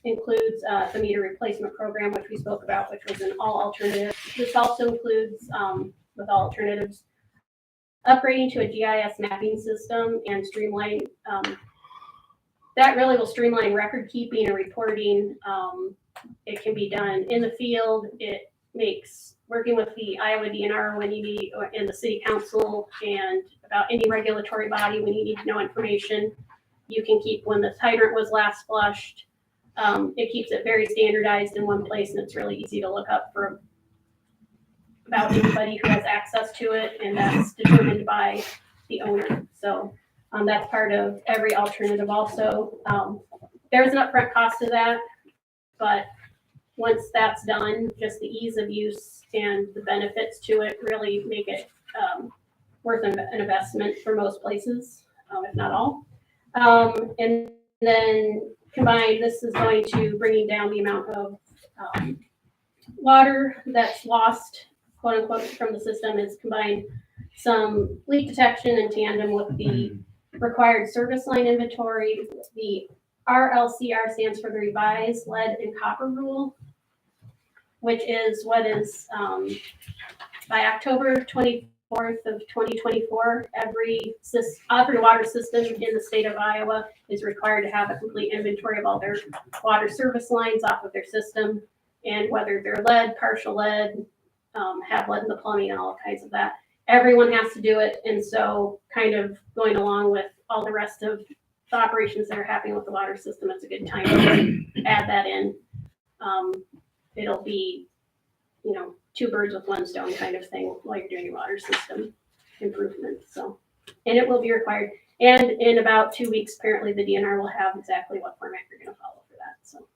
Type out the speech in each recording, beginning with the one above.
includes the meter replacement program, which we spoke about, which was an all alternative. This also includes, with all alternatives, upgrading to a GIS mapping system and streamline. That really will streamline record keeping and reporting. It can be done in the field. It makes working with the Iowa DNR when you need, and the city council, and about any regulatory body when you need to know information. You can keep when the hydrant was last flushed. It keeps it very standardized in one place, and it's really easy to look up for about anybody who has access to it, and that's determined by the owner. So that's part of every alternative also. There's an upfront cost to that, but once that's done, just the ease of use and the benefits to it really make it worth an investment for most places, if not all. And then combined, this is going to bringing down the amount of water that's lost, quote unquote, from the system. Is combined some leak detection in tandem with the required service line inventory. The RLCR stands for the Revised Lead and Copper Rule, which is what is by October 24th of 2024, every water system in the state of Iowa is required to have a complete inventory of all their water service lines off of their system, and whether they're lead, partial lead, have lead in the plumbing, and all kinds of that. Everyone has to do it, and so kind of going along with all the rest of the operations that are happening with the water system, it's a good time to add that in. It'll be, two birds with one stone kind of thing while you're doing your water system improvement. So, and it will be required. And in about 2 weeks, apparently the DNR will have exactly what format you're going to follow for that. So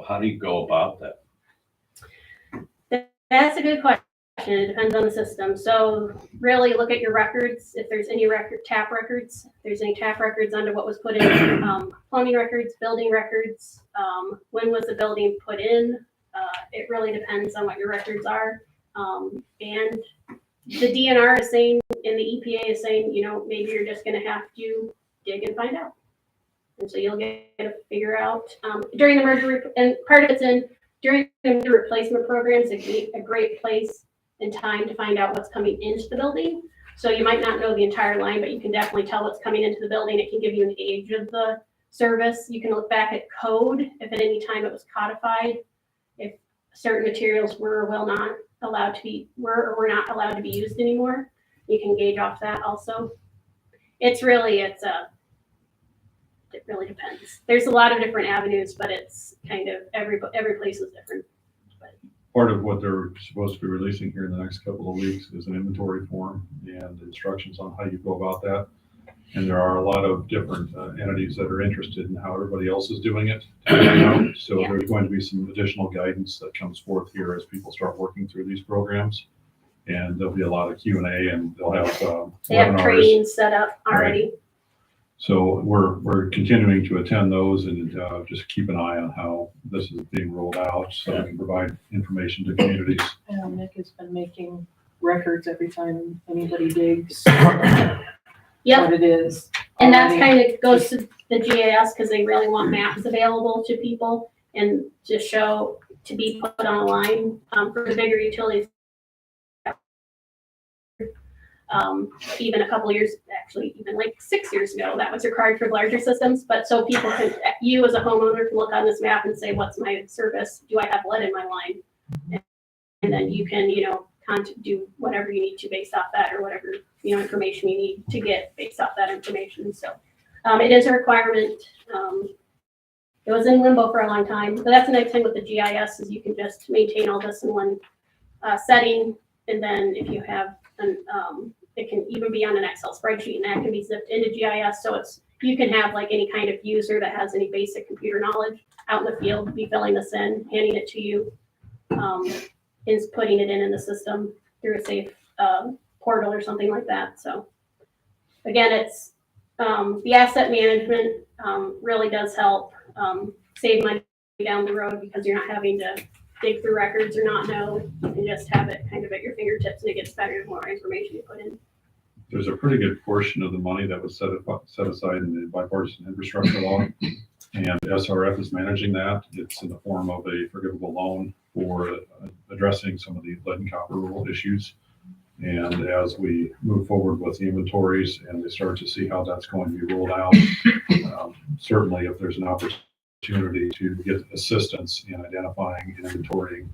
how do you go about that? That's a good question. It depends on the system. So really look at your records. If there's any tap records, if there's any tap records under what was put in, plumbing records, building records, when was the building put in? It really depends on what your records are. And the DNR is saying, and the EPA is saying, maybe you're just going to have to dig and find out. And so you'll get to figure out during the merger, and part of it's during the replacement programs, a great place and time to find out what's coming into the building. So you might not know the entire line, but you can definitely tell what's coming into the building. It can give you an age of the service. You can look back at code if at any time it was codified, if certain materials were or were not allowed to be used anymore. You can gauge off that also. It really depends. There's a lot of different avenues, but it's kind of every place is different. Part of what they're supposed to be releasing here in the next couple of weeks is an inventory form and instructions on how you go about that. And there are a lot of different entities that are interested in how everybody else is doing it. So there's going to be some additional guidance that comes forth here as people start working through these programs. And there'll be a lot of Q&A, and they'll have they have training set up already. Right. So we're continuing to attend those and just keep an eye on how this is being rolled out so we can provide information to communities. Nick has been making records every time anybody digs. Yep. What it is. And that kind of goes to the GIS because they really want maps available to people and to be put online for the bigger utilities. Even a couple years, actually even like 6 years ago, that was required for larger systems. But so people can, you as a homeowner can look on this map and say, what's my service? Do I have lead in my line? And then you can, do whatever you need to based off that, or whatever, information you need to get based off that information. So it is a requirement. It was in limbo for a long time, but that's the nice thing with the GIS is you can just maintain all this in one setting. And then if you have it can even be on an Excel spreadsheet, and that can be zipped into GIS. So you can have like any kind of user that has any basic computer knowledge out in the field be filling this in, handing it to you, is putting it in the system through a safe portal or something like that. So again, it's the asset management really does help save money down the road because you're not having to dig through records or not know. You can just have it kind of at your fingertips, and it gets better the more information you put in. there's a pretty good portion of the money that was set aside in the bipartisan infrastructure law. And SRF is managing that. It's in the form of a forgivable loan for addressing some of the lead and copper rule issues. And as we move forward with the inventories and we start to see how that's going to be rolled out, certainly if there's an opportunity to get assistance in identifying and inventorying,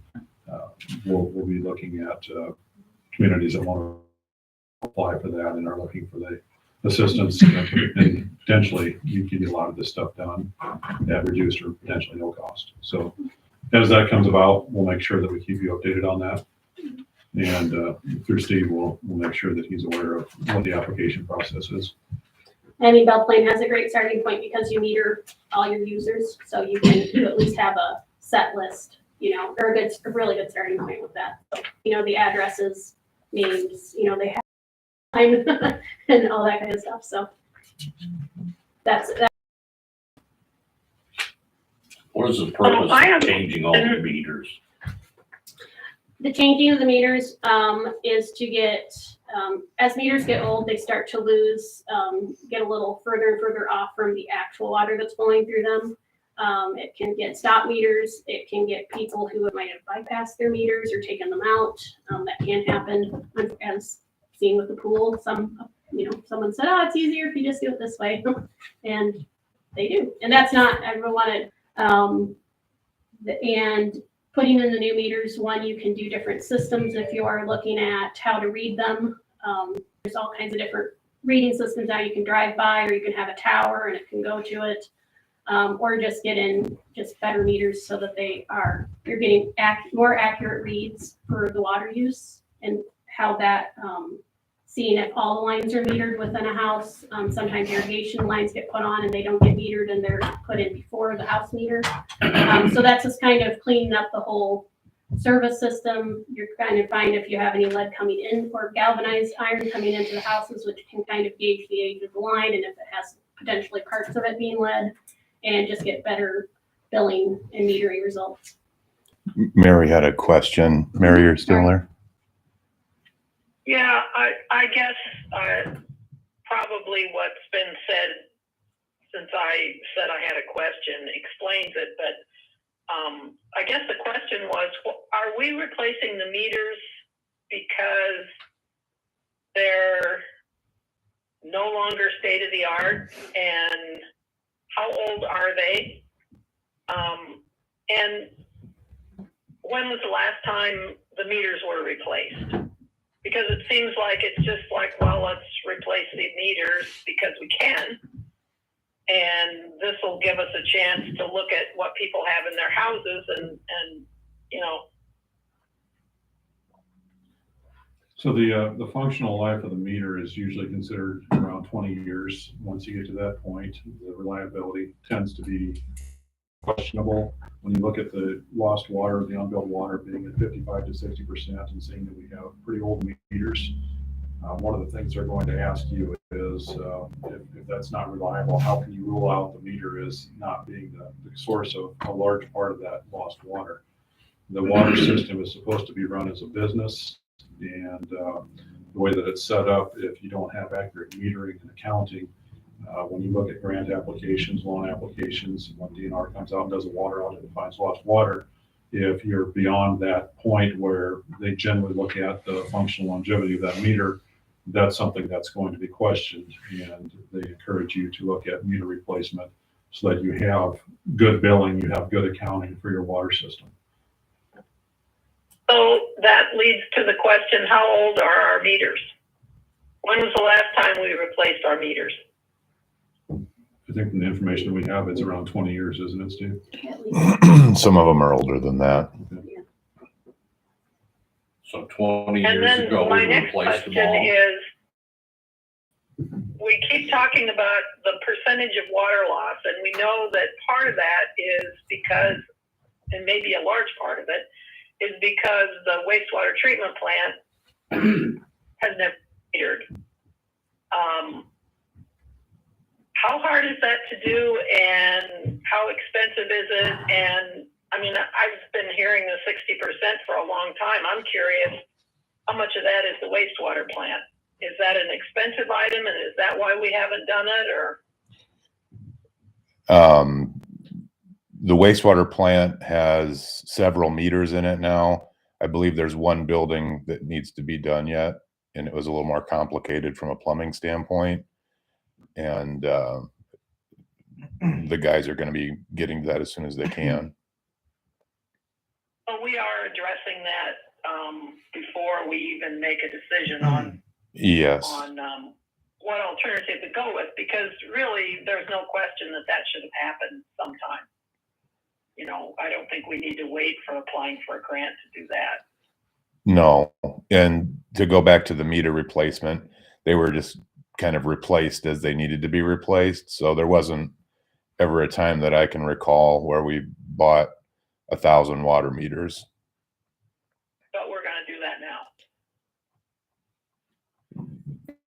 we'll be looking at communities that want to apply for that and are looking for the assistance, and potentially you can get a lot of this stuff done at reduced or potentially no cost. So as that comes about, we'll make sure that we keep you updated on that. And through Steve, we'll make sure that he's aware of what the application process is. I mean, Belle Plaine has a great starting point because you meter all your users, so you at least have a set list, or a really good starting point with that. So, the addresses, names, they have time and all that kind of stuff. So that's What is the purpose of changing all the meters? the changing of the meters is to get, as meters get old, they start to lose, get a little further and further off from the actual water that's flowing through them. It can get stop meters. It can get people who might have bypassed their meters or taken them out. That can happen, as seen with the pool. Someone said, "Oh, it's easier if you just do it this way," and they do. And that's not everyone wanted. And putting in the new meters, you can do different systems if you are looking at how to read them. There's all kinds of different reading systems now. You can drive by, or you can have a tower and it can go to it, or just get in just better meters so that you're getting more accurate reads for the water use, and how that, seeing if all the lines are metered within a house. Sometimes irrigation lines get put on and they don't get metered and they're put in before the house meter. So that's just kind of cleaning up the whole service system. You're kind of find if you have any lead coming in or galvanized iron coming into the houses, which can kind of gauge the age of the line and if it has potentially parts of it being lead, and just get better billing and metering results. Mary had a question. Mary, you're still there? Yeah, I guess probably what's been said since I said I had a question explains it, but I guess the question was, are we replacing the meters because they're no longer state of the art, and how old are they? And when was the last time the meters were replaced? Because it seems like it's just like, well, let's replace the meters because we can. And this will give us a chance to look at what people have in their houses and So the functional life of the meter is usually considered around 20 years. Once you get to that point, the reliability tends to be questionable. When you look at the lost water, the unbilled water being at 55 to 60%, and seeing that we have pretty old meters, one of the things they're going to ask you is, if that's not reliable, how can you rule out the meter as not being the source of a large part of that lost water? The water system is supposed to be run as a business, and the way that it's set up, if you don't have accurate metering and accounting, when you look at grant applications, loan applications, when DNR comes out and does a water audit and finds lost water, if you're beyond that point where they generally look at the functional longevity of that meter, that's something that's going to be questioned, and they encourage you to look at meter replacement so that you have good billing, you have good accounting for your water system. so that leads to the question, how old are our meters? When was the last time we replaced our meters? I think from the information we have, it's around 20 years, isn't it, Steve? At least. Some of them are older than that. So 20 And years then ago, my we next replaced them question all. is, we keep talking about the percentage of water loss, and we know that part of that is because, and maybe a large part of it, is because the wastewater treatment plant has never metered. How hard is that to do, and how expensive is it? And I mean, I've been hearing the 60% for a long time. I'm curious, how much of that is the wastewater plant? Is that an expensive item, and is that why we haven't done it, or? The wastewater plant has several meters in it now. I believe there's one building that needs to be done yet, and it was a little more complicated from a plumbing standpoint. And the guys are going to be getting to that as soon as they can. Well, we are addressing that before we even make a decision on Yes. what alternative to go with, because really there's no question that that should have happened sometime. You know, I don't think we need to wait for applying for a grant to do that. No. And to go back to the meter replacement, they were just kind of replaced as they needed to be replaced. So there wasn't ever a time that I can recall where we bought 1,000 water meters. But we're going to do that now.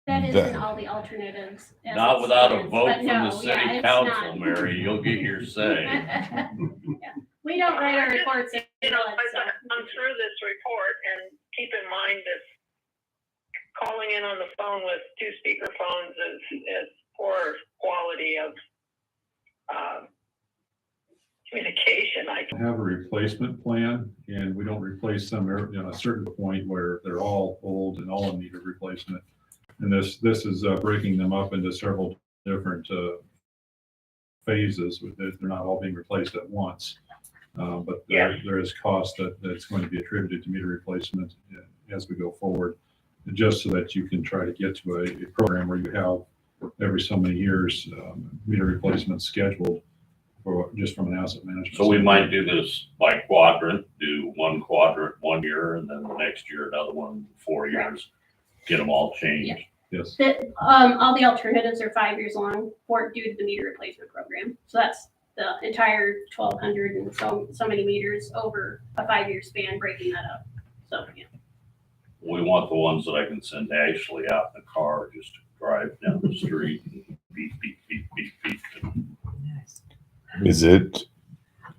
That is in all the alternatives. as Not it without a stands, vote but from no, the city yeah, it's council, not. Mary, you'll get your say. Yeah. We don't write our reports. You know, so. I'm through this report, and keep in mind that calling in on the phone with 2 speaker phones is poor quality of communication. I Have a replacement plan, and we don't replace them at a certain point where they're all old and all in need of replacement. And this is breaking them up into several different phases. They're not all being replaced at once. But there is cost that's going to be attributed to meter replacement as we go forward, just so that you can try to get to a program where you have every so many years meter replacement scheduled for just from an asset management. So we might do this by quadrant, do one quadrant 1 year, and then the next year another one 4 years, get them all changed. Yes. All the alternatives are 5 years long due to the meter replacement program. So that's the entire 1,200 and so many meters over a 5-year span, breaking that up. So, yeah. We want the ones that I can send Ashley out in the car just to drive down the street and beep, beep, beep, beep, beep. Is it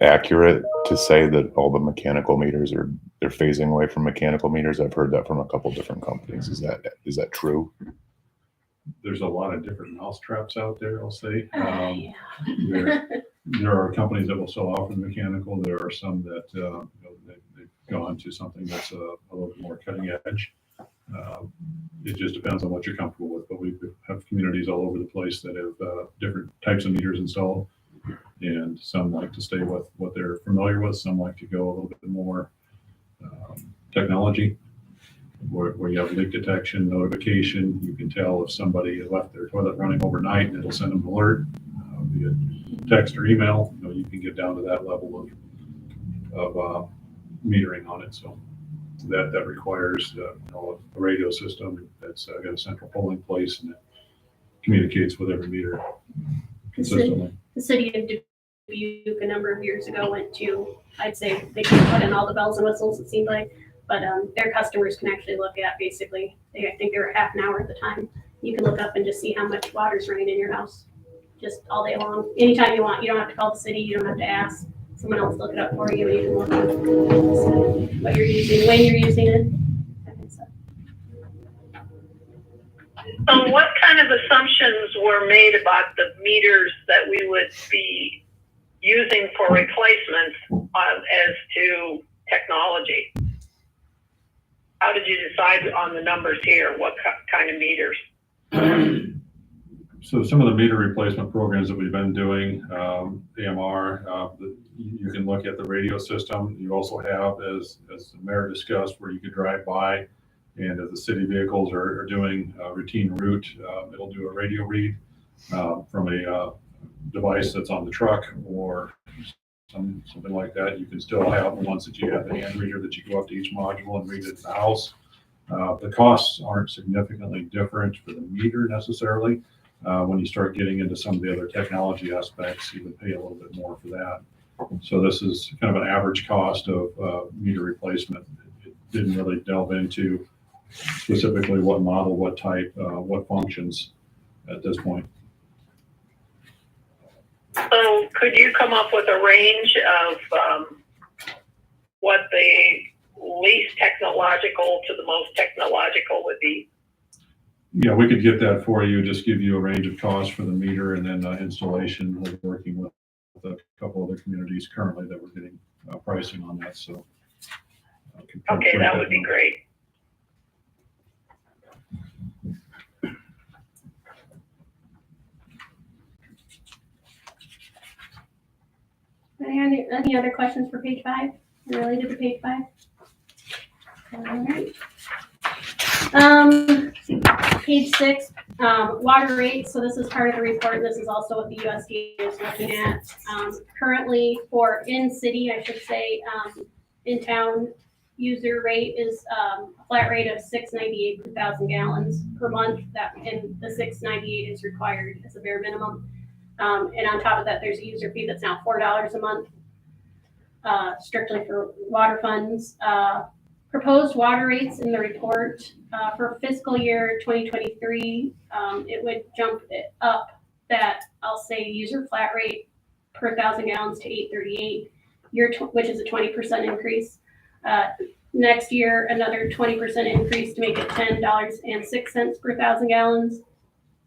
accurate to say that all the mechanical meters they're phasing away from mechanical meters? I've heard that from a couple different companies. Is that true? There's a lot of different mousetraps out there, I'll say. Yeah. There are companies that will still offer mechanical. There are some that they've gone to something that's a little bit more cutting edge. It just depends on what you're comfortable with. But we have communities all over the place that have different types of meters installed, and some like to stay with what they're familiar with. Some like to go a little bit more technology, where you have leak detection, notification. You can tell if somebody left their toilet running overnight, and it'll send them an alert via text or email. You can get down to that level of metering on it. So that requires a radio system that's got a central polling place, and it communicates with every meter consistently. The city of Dubuque a number of years ago went to, I'd say they can put in all the bells and whistles, it seemed like, but their customers can actually look at basically, I think they were half an hour at the time. You can look up and just see how much water's running in your house, just all day long. Anytime you want, you don't have to call the city, you don't have to ask. Someone else look it up for you, and you can look up what you're using, when you're using it. What kind of assumptions were made about the meters that we would be using for replacements as to technology? How did you decide on the numbers here? What kind of meters? So some of the meter replacement programs that we've been doing, AMR, you can look at the radio system. You also have, as the mayor discussed, where you could drive by, and as the city vehicles are doing routine route, it'll do a radio read from a device that's on the truck or something like that. You can still have the ones that you have the hand reader that you go up to each module and read it in the house. The costs aren't significantly different for the meter necessarily. When you start getting into some of the other technology aspects, you would pay a little bit more for that. So this is kind of an average cost of meter replacement. It didn't really delve into specifically what model, what type, what functions at this point. So could you come up with a range of what the least technological to the most technological would be? Yeah, we could get that for you, just give you a range of costs for the meter and then installation. We're working with a couple other communities currently that we're getting pricing on that, so. Okay, that would be great. Any other questions for page 5, related to page 5? All right. Page 6, water rates. So this is part of the report. This is also what the USDA is looking at. Currently for in-city, I should say, in-town user rate is a flat rate of $6.98 per 1,000 gallons per month. And the $6.98 is required as a bare minimum. And on top of that, there's a user fee that's now $4 a month, strictly for water funds. Proposed water rates in the report for fiscal year 2023, it would jump it up that I'll say user flat rate per 1,000 gallons to $8.38, which is a 20% increase. Next year, another 20% increase to make it $10.06 per 1,000 gallons.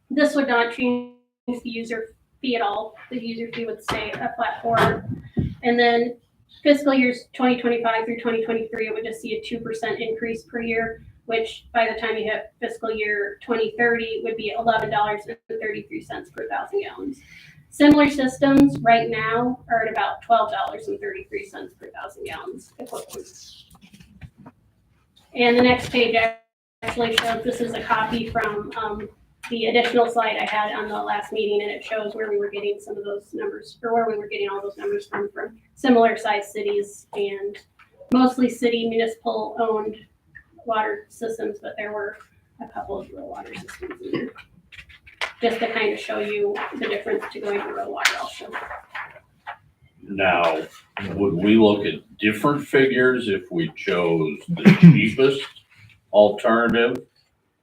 This would not change the user fee at all. The user fee would stay a flat $4. And then fiscal years 2025 through 2023, it would just see a 2% increase per year, which by the time you hit fiscal year 2030 would be $11.33 per 1,000 gallons. Similar systems right now are at about $12.33 per 1,000 gallons equivalent. And the next page actually shows, this is a copy from the additional slide I had on the last meeting, and it shows where we were getting some of those numbers, or where we were getting all those numbers from similar sized cities and mostly city municipal owned water systems, but there were a couple of rural water systems in there. Just to kind of show you the difference to going to rural water also. Now, would we look at different figures if we chose the cheapest alternative?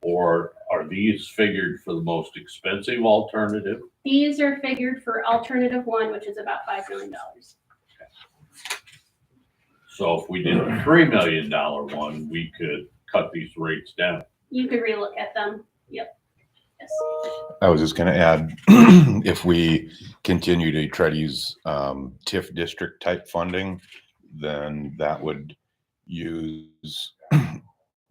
Or are these figured for the most expensive alternative? These are figured for alternative 1, which is about $5 million. So if we did a $3 million one, we could cut these rates down. You could relook at them. Yep. Yes. I was just gonna add, if we continue to try to use TIF district type funding, then that would use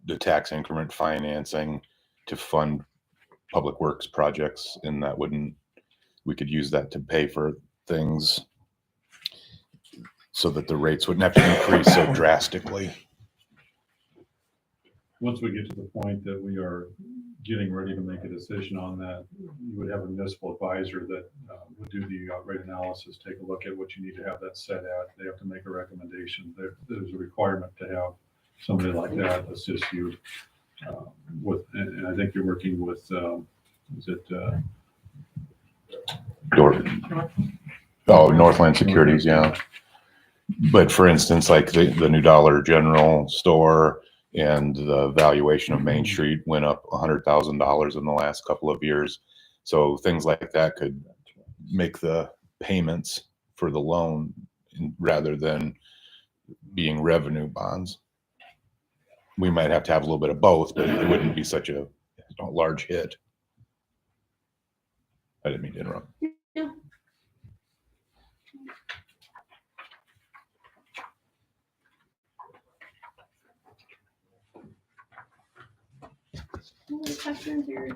the tax increment financing to fund public works projects, and that we could use that to pay for things so that the rates wouldn't have to increase so drastically. Once we get to the point that we are getting ready to make a decision on that, you would have a municipal advisor that would do the rate analysis, take a look at what you need to have that set at. They have to make a recommendation. There's a requirement to have somebody like that assist you with, and I think you're working with, is it? Northland Securities, yeah. But for instance, like the new Dollar General store and the valuation of Main Street went up $100,000 in the last couple of years. So things like that could make the payments for the loan rather than being revenue bonds. We might have to have a little bit of both, but it wouldn't be such a large hit. I didn't mean to interrupt. Yeah. Any questions or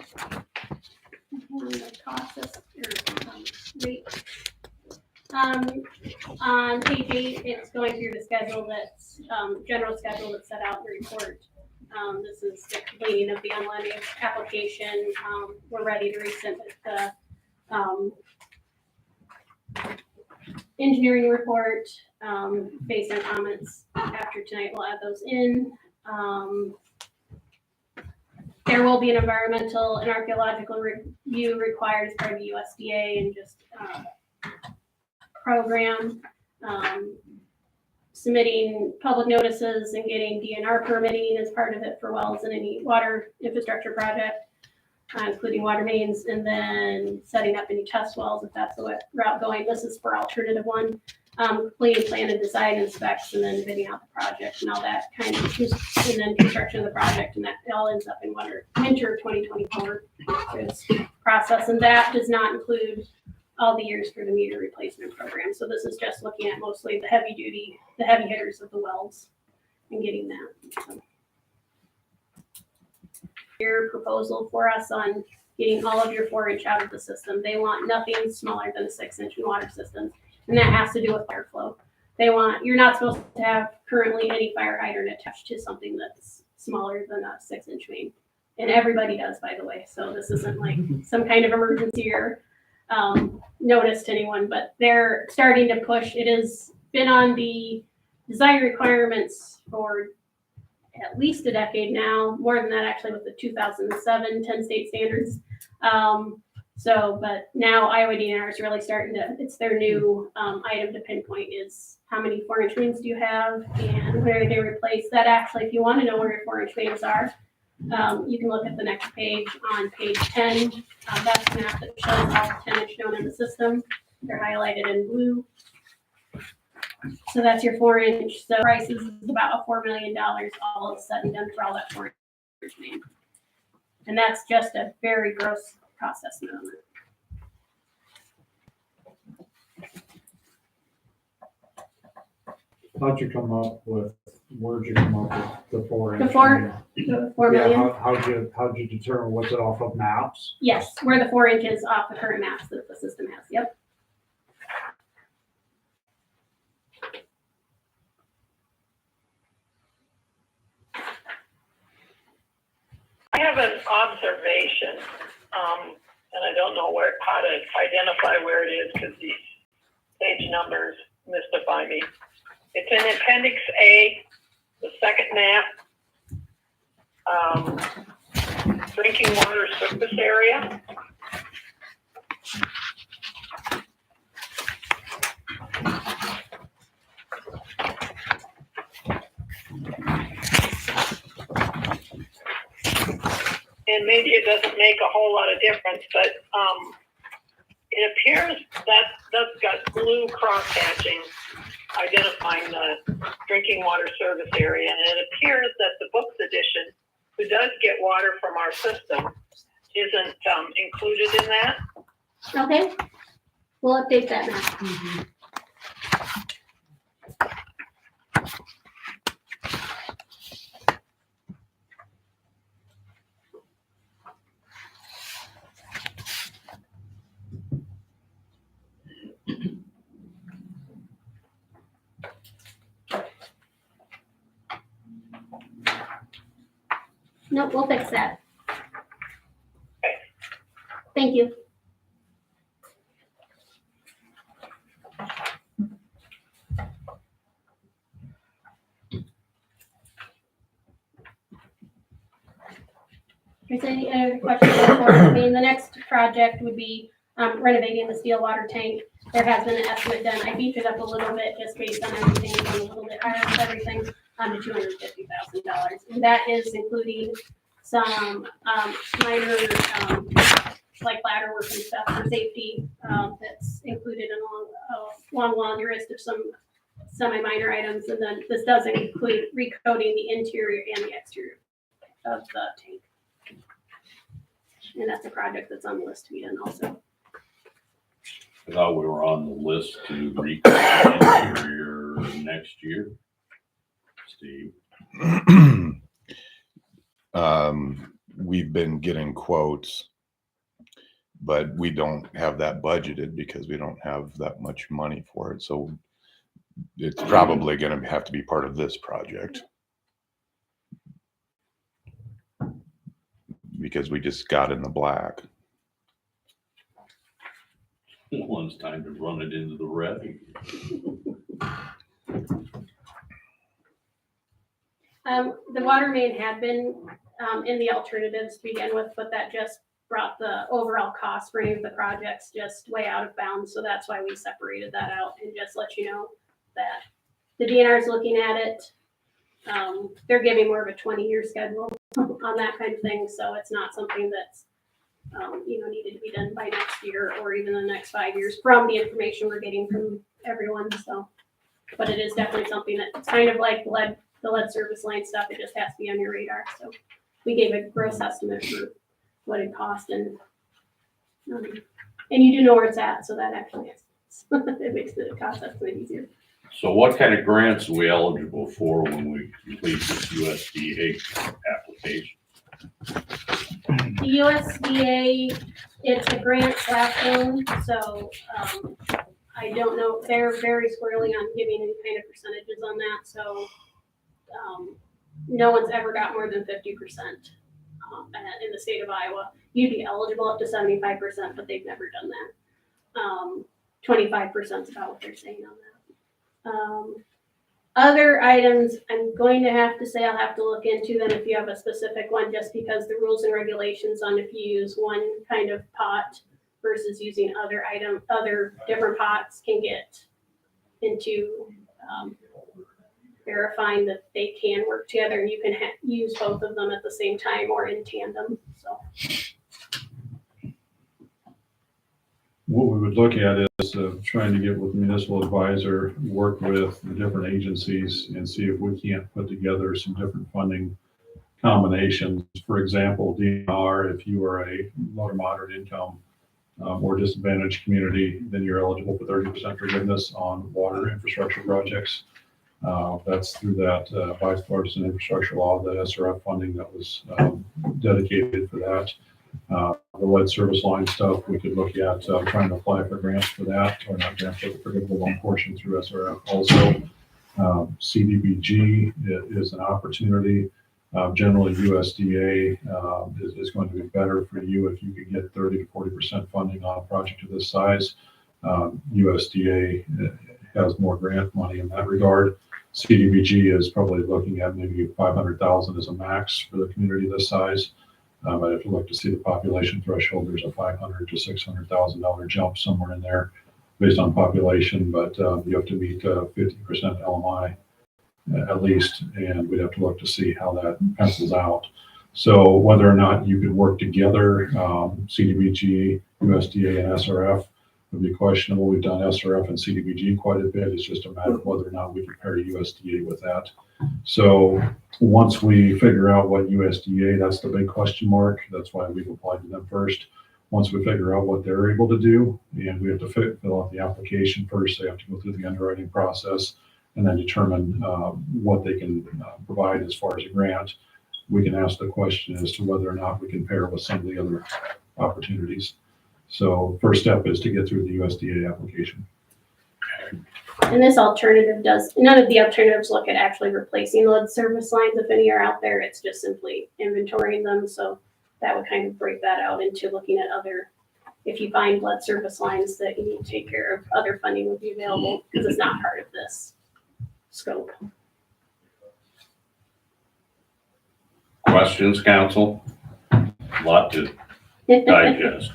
on the cost or rate? On page 8, it's going through the schedule that's general schedule that's set out in the report. This is the completing of the unlimited application. We're ready to resubmit the engineering report based on comments after tonight. We'll add those in. There will be an environmental and archaeological review required as part of the USDA and just program. Submitting public notices and getting DNR permitting as part of it for wells and any water infrastructure project, including water mains, and then setting up any test wells if that's the route going. This is for alternative 1. completing plan and design and specs, and then bidding out the project and all that kind of, and then construction of the project, and that all ends up in winter 2024 is process, and that does not include all the years for the meter replacement program. So this is just looking at mostly the heavy hitters of the wells and getting that. So. Your proposal for us on getting all of your 4-inch out of the system. They want nothing smaller than a 6-inch in water systems, and that has to do with fire flow. You're not supposed to have currently any fire hydrant attached to something that's smaller than a 6-inch main. And everybody does, by the way. So this isn't like some kind of emergency or notice to anyone, but they're starting to push. It has been on the design requirements for at least a decade now, more than that actually with the 2007 10 state standards. But now Iowa DNR is really starting to, it's their new item to pinpoint is how many 4-inch mains do you have and where they replace that. Actually, if you want to know where your 4-inch mains are, you can look at the next page on page 10. That's a map that shows all the 10-inch known in the system. They're highlighted in blue. So that's your 4-inch. So price is about $4 million all said and done for all that 4-inch main. And that's just a very gross cost estimate on it. Where'd you come up with the 4-inch? The 4 million? Yeah, how'd you determine what's it off of maps? Yes, where the 4 inches off the current maps that the system has. Yep. I have an observation, and I don't know how to identify where it is because these page numbers mystify me. It's in Appendix A, the second map, drinking water surface area. And maybe it doesn't make a whole lot of difference, but it appears that that's got blue cross hatching identifying the drinking water service area, and it appears that the books edition, who does get water from our system, isn't included in that. Okay. We'll update that map. Nope, we'll fix that. Thank you. If there's any other questions, the next project would be renovating the steel water tank. There has been an estimate done. I beefed it up a little bit just based on everything, a little bit higher with everything, to $250,000. And that is including some minor, like ladder work and stuff for safety, that's included along the list of some semi-minor items. And then this does include recoating the interior and the exterior of the tank. And that's a project that's on the list to be done also. I thought we were on the list to recreate the interior next year. Steve. We've been getting quotes, but we don't have that budgeted because we don't have that much money for it. So it's probably going to have to be part of this project. Because we just got in the black. Well, it's time to run it into the red. The water main had been in the alternatives to begin with, but that just brought the overall cost for any of the projects just way out of bounds. So that's why we separated that out and just let you know that the DNR is looking at it. They're giving more of a 20-year schedule on that kind of thing. So it's not something that's, needed to be done by next year or even the next 5 years from the information we're getting from everyone, so. But it is definitely something that's kind of like the lead service line stuff, it just has to be on your radar, so. We gave a gross estimate for what it cost and you do know where it's at, so that actually is, it makes the cost estimate easier. So what kind of grants are we eligible for when we complete this USDA application? The USDA, it's a grant / loan, so, I don't know, they're very squarely on giving any kind of percentages on that, so, no one's ever got more than 50%, in the state of Iowa. You'd be eligible up to 75%, but they've never done that. 25% is about what they're saying on that. Other items, I'm going to have to say I'll have to look into them if you have a specific one, just because the rules and regulations on if you use one kind of pot versus using other different pots can get into verifying that they can work together and you can use both of them at the same time or in tandem, so. What we would look at is trying to get with the municipal advisor, work with the different agencies and see if we can't put together some different funding combinations. For example, DNR, if you are a low to moderate income or disadvantaged community, then you're eligible for 30% forgiveness on water infrastructure projects. That's through that bipartisan infrastructure law, the SRF funding that was dedicated for that. The lead service line stuff, we could look at trying to apply for grants for that, or not grants, but the forgivable loan portion through SRF also. CDBG is an opportunity. Generally, USDA is going to be better for you if you could get 30 to 40% funding on a project of this size. USDA has more grant money in that regard. CDBG is probably looking at maybe 500,000 as a max for the community this size. I'd have to look to see the population threshold. There's a $500,000 to $600,000 jump somewhere in there based on population, but you have to meet 50% LMI at least, and we'd have to look to see how that pencils out. So whether or not you could work together, CDBG, USDA, and SRF would be questionable. We've done SRF and CDBG quite a bit. It's just a matter of whether or not we can pair USDA with that. So once we figure out what USDA, that's the big question mark. That's why we've applied to them first. Once we figure out what they're able to do, and we have to fill out the application first, they have to go through the underwriting process and then determine what they can provide as far as a grant. We can ask the question as to whether or not we can pair with some of the other opportunities. So first step is to get through the USDA application. And this alternative none of the alternatives look at actually replacing lead service lines. If any are out there, it's just simply inventorying them. So that would kind of break that out into looking at if you find lead service lines that you need to take care of, other funding would be available because it's not part of this scope. Questions, council? A lot to digest.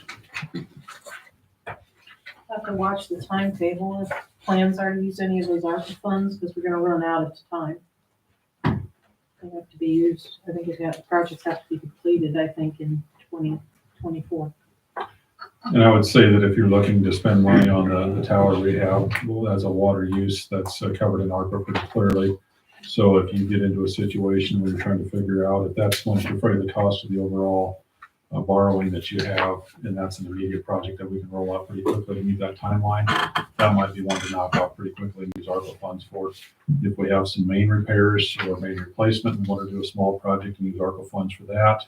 Have to watch the timetable if plans are to use any of those ARPA funds, because we're gonna run out of time. They have to be used, I think projects have to be completed, I think, in 2024. And I would say that if you're looking to spend money on the tower rehab, well, as a water use, that's covered in ARPA pretty clearly. So if you get into a situation where you're trying to figure out if that's going to defray the cost of the overall borrowing that you have, and that's an immediate project that we can roll out pretty quickly to meet that timeline, that might be one to knock out pretty quickly and use ARPA funds for. If we have some main repairs or main replacement and want to do a small project and use ARPA funds for that,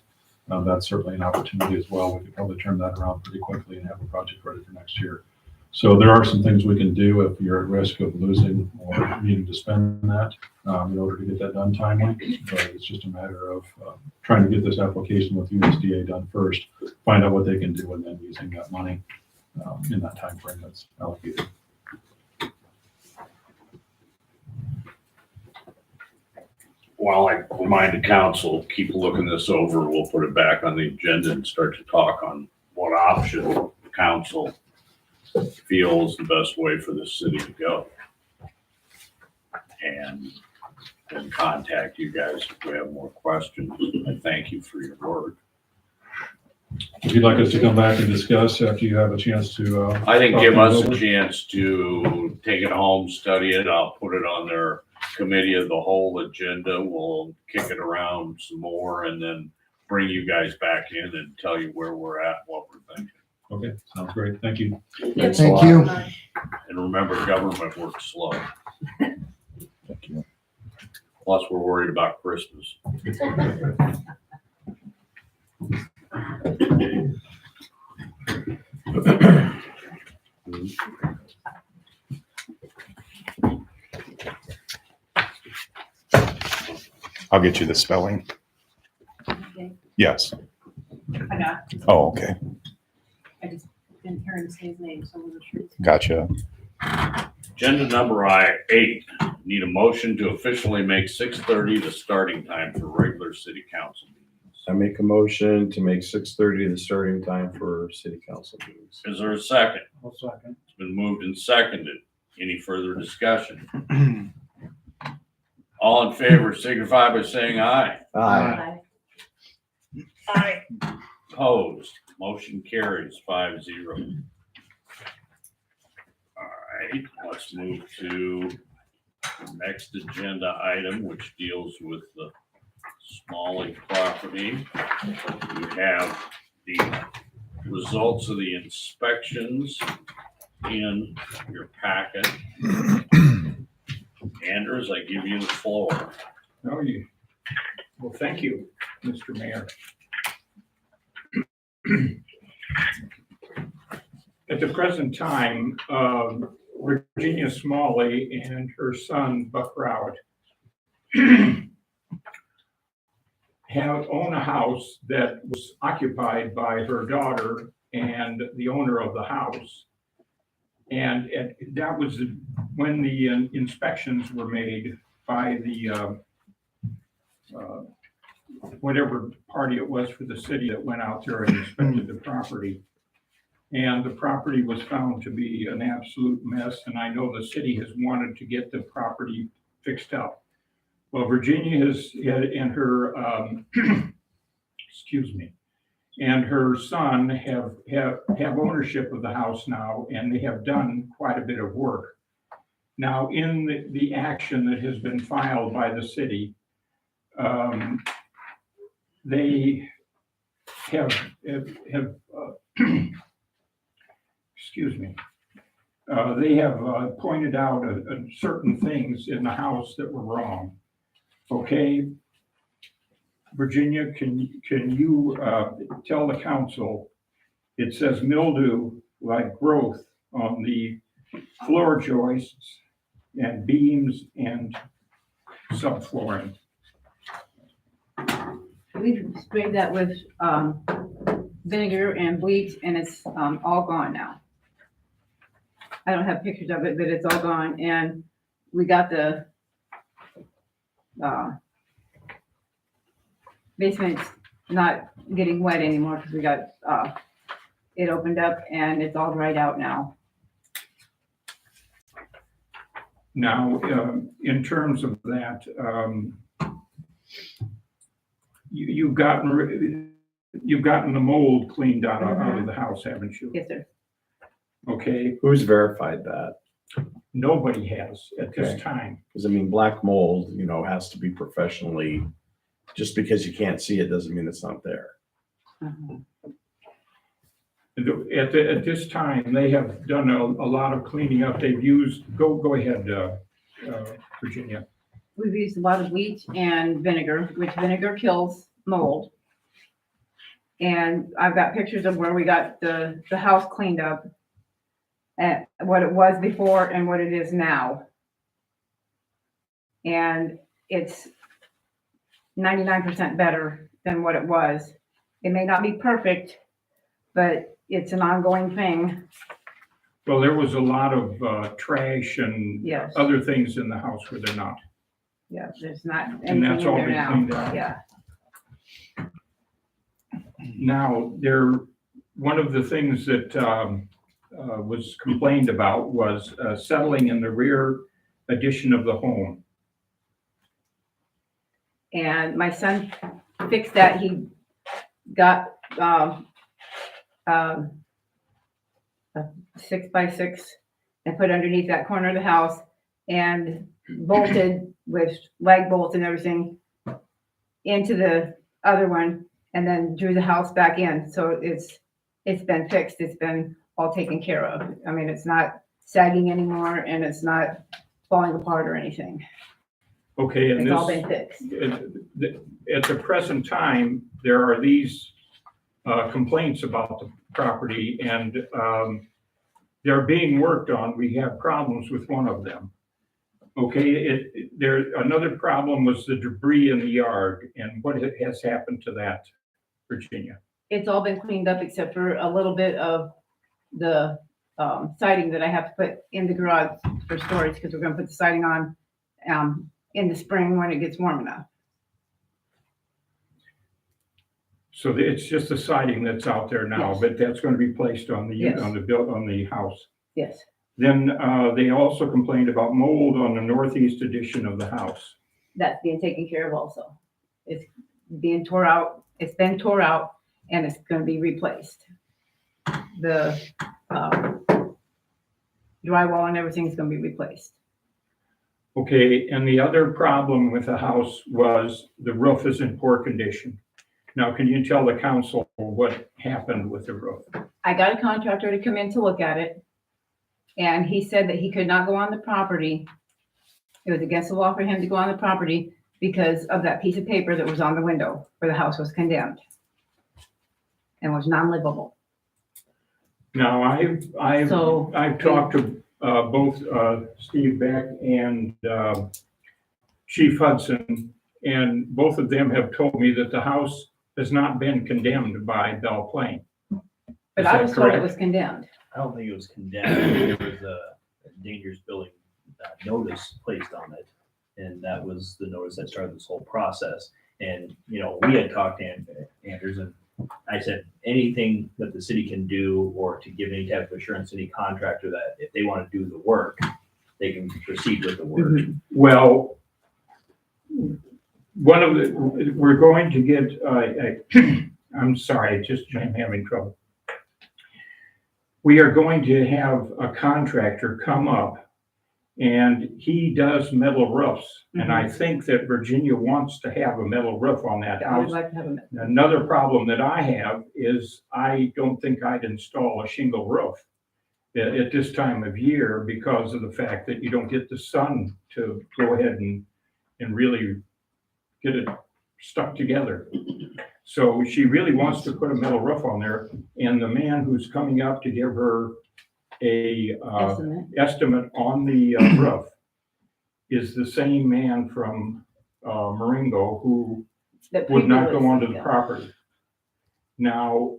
that's certainly an opportunity as well. We could probably turn that around pretty quickly and have a project ready for next year. So there are some things we can do if you're at risk of losing or needing to spend that in order to get that done timely. But it's just a matter of trying to get this application with USDA done first, find out what they can do, and then using that money in that time frame that's allocated. Well, I remind the council, keep looking this over. We'll put it back on the agenda and start to talk on what option the council feels the best way for the city to go. And then contact you guys if we have more questions. I thank you for your work. If you'd like us to come back and discuss after you have a chance to, I think give us a Okay. chance to take it home, study it. I'll put it on their committee of the whole agenda. We'll kick it around some more and then bring you guys back in and tell you where we're at, what we're thinking. okay, sounds great. Thank you. Thank you. And remember, government works slow. Thank you. Plus, we're worried about Christmas. I'll get you the spelling. Okay, Yes. I got, Oh, okay. I just didn't hear him say his name, so I wasn't sure. Gotcha. Agenda number 8, need a motion to officially make 6:30 the starting time for regular city council meetings. I make a motion to make 6:30 the starting time for city council meetings. Is there a second? I'll second. It's been moved and seconded. Any further discussion? All in favor signify by saying aye. Aye. Aye. Opposed, motion carries 5-0. All right, let's move to the next agenda item, which deals with the Smalley property. You have the results of the inspections in your packet. Anders, I give you the floor. No, well, thank you, Mr. Mayor. At the present time, Virginia Smalley and her son Buck Rowett own a house that was occupied by her daughter and the owner of the house. And that was when the inspections were made by the whatever party it was for the city that went out there and inspected the property. And the property was found to be an absolute mess, and I know the city has wanted to get the property fixed up. Well, Virginia and her, excuse me, and her son have ownership of the house now, and they have done quite a bit of work. Now, in the action that has been filed by the city, they have excuse me, they have pointed out certain things in the house that were wrong. Okay, Virginia, can you tell the council, it says mildew like growth on the floor joists and beams and subflooring. We sprayed that with vinegar and bleach, and it's all gone now. I don't have pictures of it, but it's all gone, and we got the basement not getting wet anymore because we got it opened up and it's all dried out now. Now, in terms of that, you've gotten the mold cleaned out of the house, haven't you? Yes, sir. Okay, Who's verified that? nobody has at this Okay. time. Because I mean, black mold, has to be professionally, just because you can't see it doesn't mean it's not there. Uh-huh. At this time, they have done a lot of cleaning up. They've used, go ahead, Virginia. We've used a lot of bleach and vinegar, which vinegar kills mold. And I've got pictures of where we got the house cleaned up and what it was before and what it is now. And it's 99% better than what it was. It may not be perfect, but it's an ongoing thing. Well, there was a lot of trash and Yes. other things in the house where they're not. Yeah, there's not And anything that's in all there been now. cleaned out. Yeah. Now, one of the things that was complained about was settling in the rear addition of the home. And my son fixed that. He got a 6x6 and put underneath that corner of the house and bolted with lag bolts and everything into the other one, and then drew the house back in. So it's been fixed. It's been all taken care of. I mean, it's not sagging anymore and it's not falling apart or anything. Okay, and It's all this, been fixed. at the present time, there are these complaints about the property, and they're being worked on. We have problems with one of them. Okay, another problem was the debris in the yard, and what has happened to that, Virginia? It's all been cleaned up except for a little bit of the siding that I have to put in the garage for storage, because we're gonna put the siding on in the spring when it gets warm enough. So it's just the siding that's out there now, Yes. but that's going to be placed on the, Yes. on the house. Yes, Then they also complained about mold on the northeast addition of the house. that's being taken care of also. It's being tore out, it's been tore out, and it's gonna be replaced. The drywall and everything's gonna be replaced. Okay, and the other problem with the house was the roof is in poor condition. Now, can you tell the council what happened with the roof? I got a contractor to come in to look at it, and he said that he could not go on the property. It was against the law for him to go on the property because of that piece of paper that was on the window where the house was condemned and was non-livable. Now, I've So- talked to both Steve Beck and Chief Hudson, and both of them have told me that the house has not been condemned by Belle Plaine. But Is I that was told it correct? was condemned. I don't think it was condemned. There was a dangerous building notice placed on it. And that was the notice that started this whole process. And, you know, we had talked to Anders, and I said, anything that the city can do or to give any type of assurance to any contractor that if they want to do the work, they can proceed with the work. Well, we're going to get, I'm sorry, I'm having trouble. We are going to have a contractor come up, and he does metal roofs. And I think that Virginia wants to have a metal roof on that I would house. like to have a, Another problem that I have is I don't think I'd install a shingle roof at this time of year because of the fact that you don't get the sun to go ahead and really get it stuck together. So she really wants to put a metal roof on there, and the man who's coming up to give her a estimate. estimate on the roof is the same man from Marengo who that would not go previously, onto the yeah. property. Now,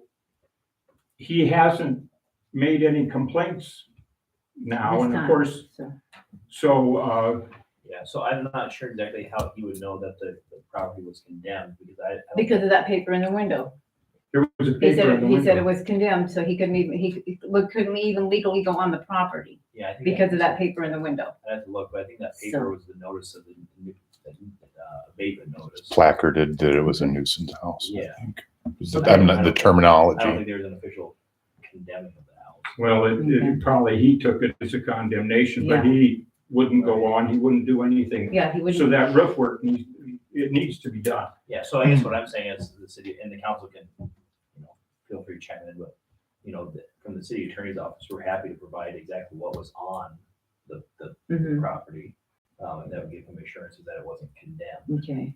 he hasn't made any complaints now, This and of time, course, so. so, Yeah, so I'm not sure exactly how he would know that the property was condemned because I don't Because of that paper in the window. there was a He paper said, in the he said it window. was condemned, so he couldn't even legally go on the property Yeah, I think because of that paper in the window. I have to look, but I think that paper was the notice of the abatement notice. Placarded that it was a nuisance house. Yeah. I think. Was So the, I'm I not, don't- the I don't terminology. think there's an official condemning of the house. Well, it probably, he took it as a condemnation, but he wouldn't go on, he wouldn't do anything. Yeah, he So wouldn't, that roof work needs to be done. Yeah, so I guess what I'm saying is the city and the council can, you know, feel free to chime in, but, you know, from the city attorney's office, we're happy to provide exactly what was on the Mhm. property. And that would give them assurances that it wasn't condemned. okay.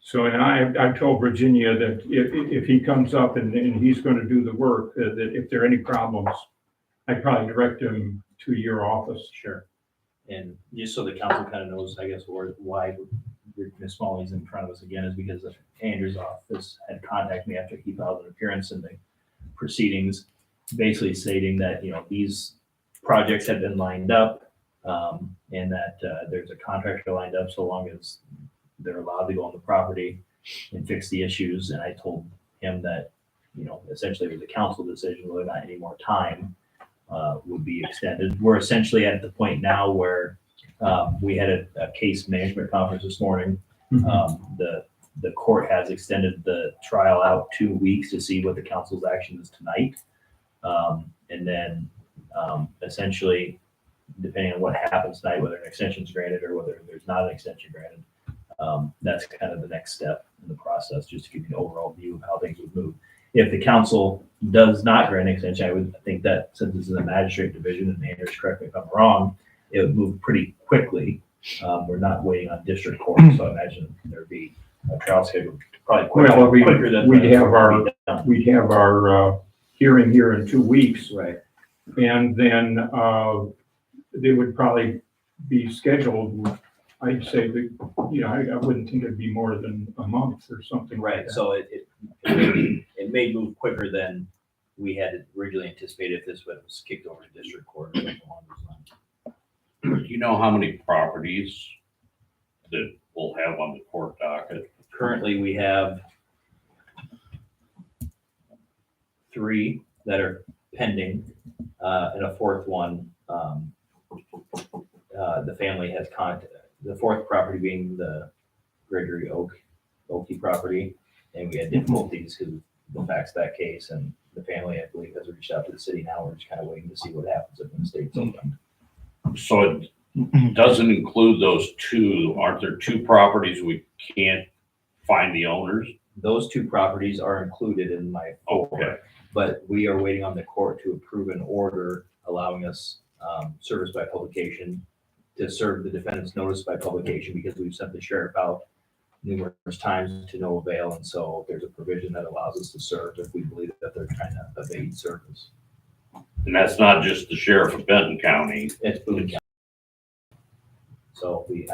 So, and I've told Virginia that if he comes up and he's gonna do the work, that if there are any problems, I'd probably direct him to your office. Sure. And just so the council kind of knows, I guess, why Ms. Smalley's in front of us again is because Andrew's office had contacted me after he filed an appearance in the proceedings, basically stating that, you know, these projects had been lined up, and that there's a contractor lined up so long as they're allowed to go on the property and fix the issues. And I told him that, you know, essentially it was a council decision whether or not any more time would be extended. We're essentially at the point now where we had a case management conference this morning. The the court has extended the trial out 2 weeks to see what the council's action is tonight. And then essentially, depending on what happens tonight, whether an extension is granted or whether there's not an extension granted, that's kind of the next step in the process, just to give you an overall view of how things would move. If the council does not grant an extension, I would think that since this is a magistrate division, and Anders, correct me if I'm wrong, it would move pretty quickly. We're not waiting on district court, so I imagine there'd be a trial schedule probably Well, quicker than. we'd have our hearing here in 2 weeks, Right. and then they would probably be scheduled, I'd say that, I wouldn't think it'd be more than a month or something like Right, that. so it may move quicker than we had originally anticipated if this was kicked over to district court or something along those lines. Do you know how many properties that we'll have on the court docket? Currently, we have 3 that are pending, and a 4th one, the family has the 4th property being the Gregory Oakey property, and we had difficulties because of the facts of that case, and the family, I believe, has reached out to the city now. We're just kind of waiting to see what happens if the state's open. So it doesn't include those 2. Aren't there 2 properties we can't find the owners? Those 2 properties are included in my 4, Okay. but we are waiting on the court to approve an order allowing us service by publication to serve the defendant's notice by publication, because we've sent the sheriff out numerous times to no avail, and so there's a provision that allows us to serve if we believe that they're trying to evade service. And that's not just the sheriff of Benton County. It's Boone County. So we've.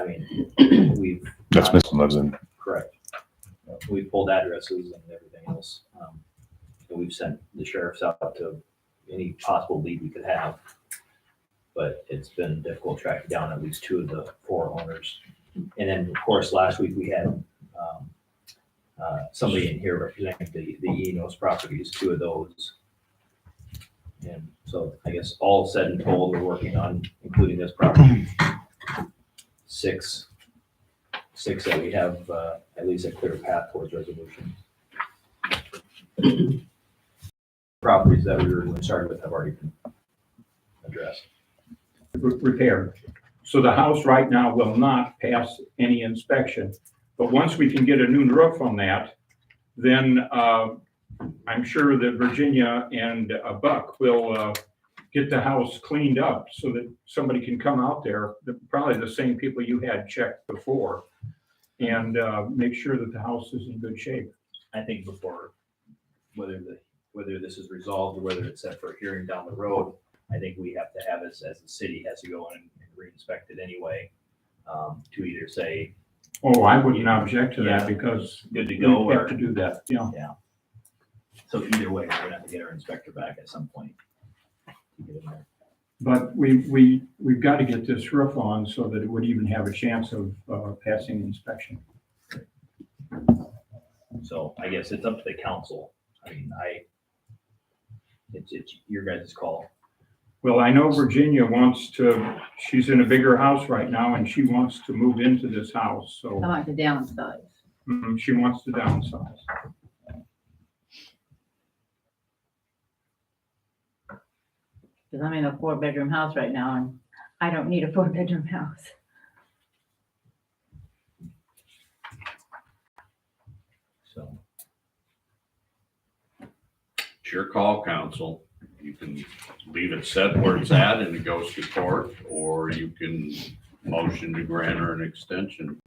That's Miss lives in. Correct. We pulled addresses and everything else. And we've sent the sheriffs out to any possible lead we could have. But it's been difficult tracking down at least 2 of the 4 owners. And then, of course, last week we had somebody in here representing the Enos properties, 2 of those. And so I guess all said and told, we're working on, including this property, 6 that we have at least a clear path towards resolution. Properties that we were started with have already been addressed. Repaired. So the house right now will not pass any inspection. But once we can get a new roof on that, then I'm sure that Virginia and Buck will get the house cleaned up so that somebody can come out there, probably the same people you had checked before, and make sure that the house is in good shape. I think before, whether this is resolved or whether it's set for a hearing down the road, I think we have to have this, as the city has to go in and re-inspect it anyway, to either say, Oh, I wouldn't object to Yeah. that because good to we go, have or, to do that, yeah. so either way, we're gonna have to get our inspector back at some point. To get in there. But we've got to get this roof on so that it would even have a chance of passing inspection. So I guess it's up to the council. I mean, it's your guys' call. Well, I know Virginia she's in a bigger house right now and she wants to move into this house, I so like to downsize. she wants to downsize. Because I'm in a 4-bedroom house right now and I don't need a 4-bedroom house. So It's your call, council. You can leave it set where it's at and it goes to court, or you can motion to grant her an extension.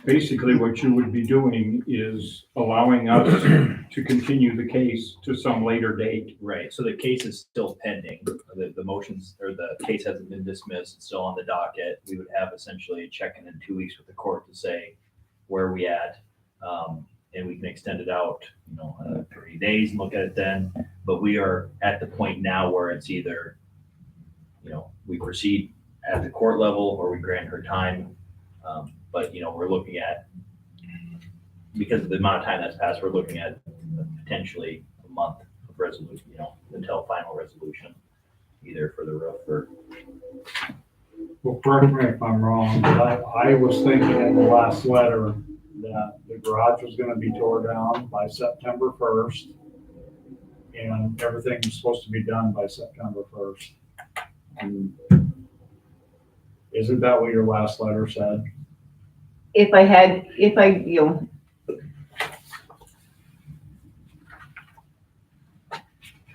Basically, what you would be doing is allowing us to continue the case to some later date. right, so the case is still pending. The motions, or the case hasn't been dismissed. It's still on the docket. We would have essentially a check-in in 2 weeks with the court to say where are we at. And we can extend it out, 30 days and look at it then. But we are at the point now where it's either, we proceed at the court level or we grant her time. But, we're looking at, because of the amount of time that's passed, we're looking at potentially a month of resolution, until final resolution, either for the roof or. Well, correct me if I'm wrong, but I was thinking in the last letter that the garage was gonna be tore down by September 1st. And everything was supposed to be done by September 1st. And isn't that what your last letter said? If I,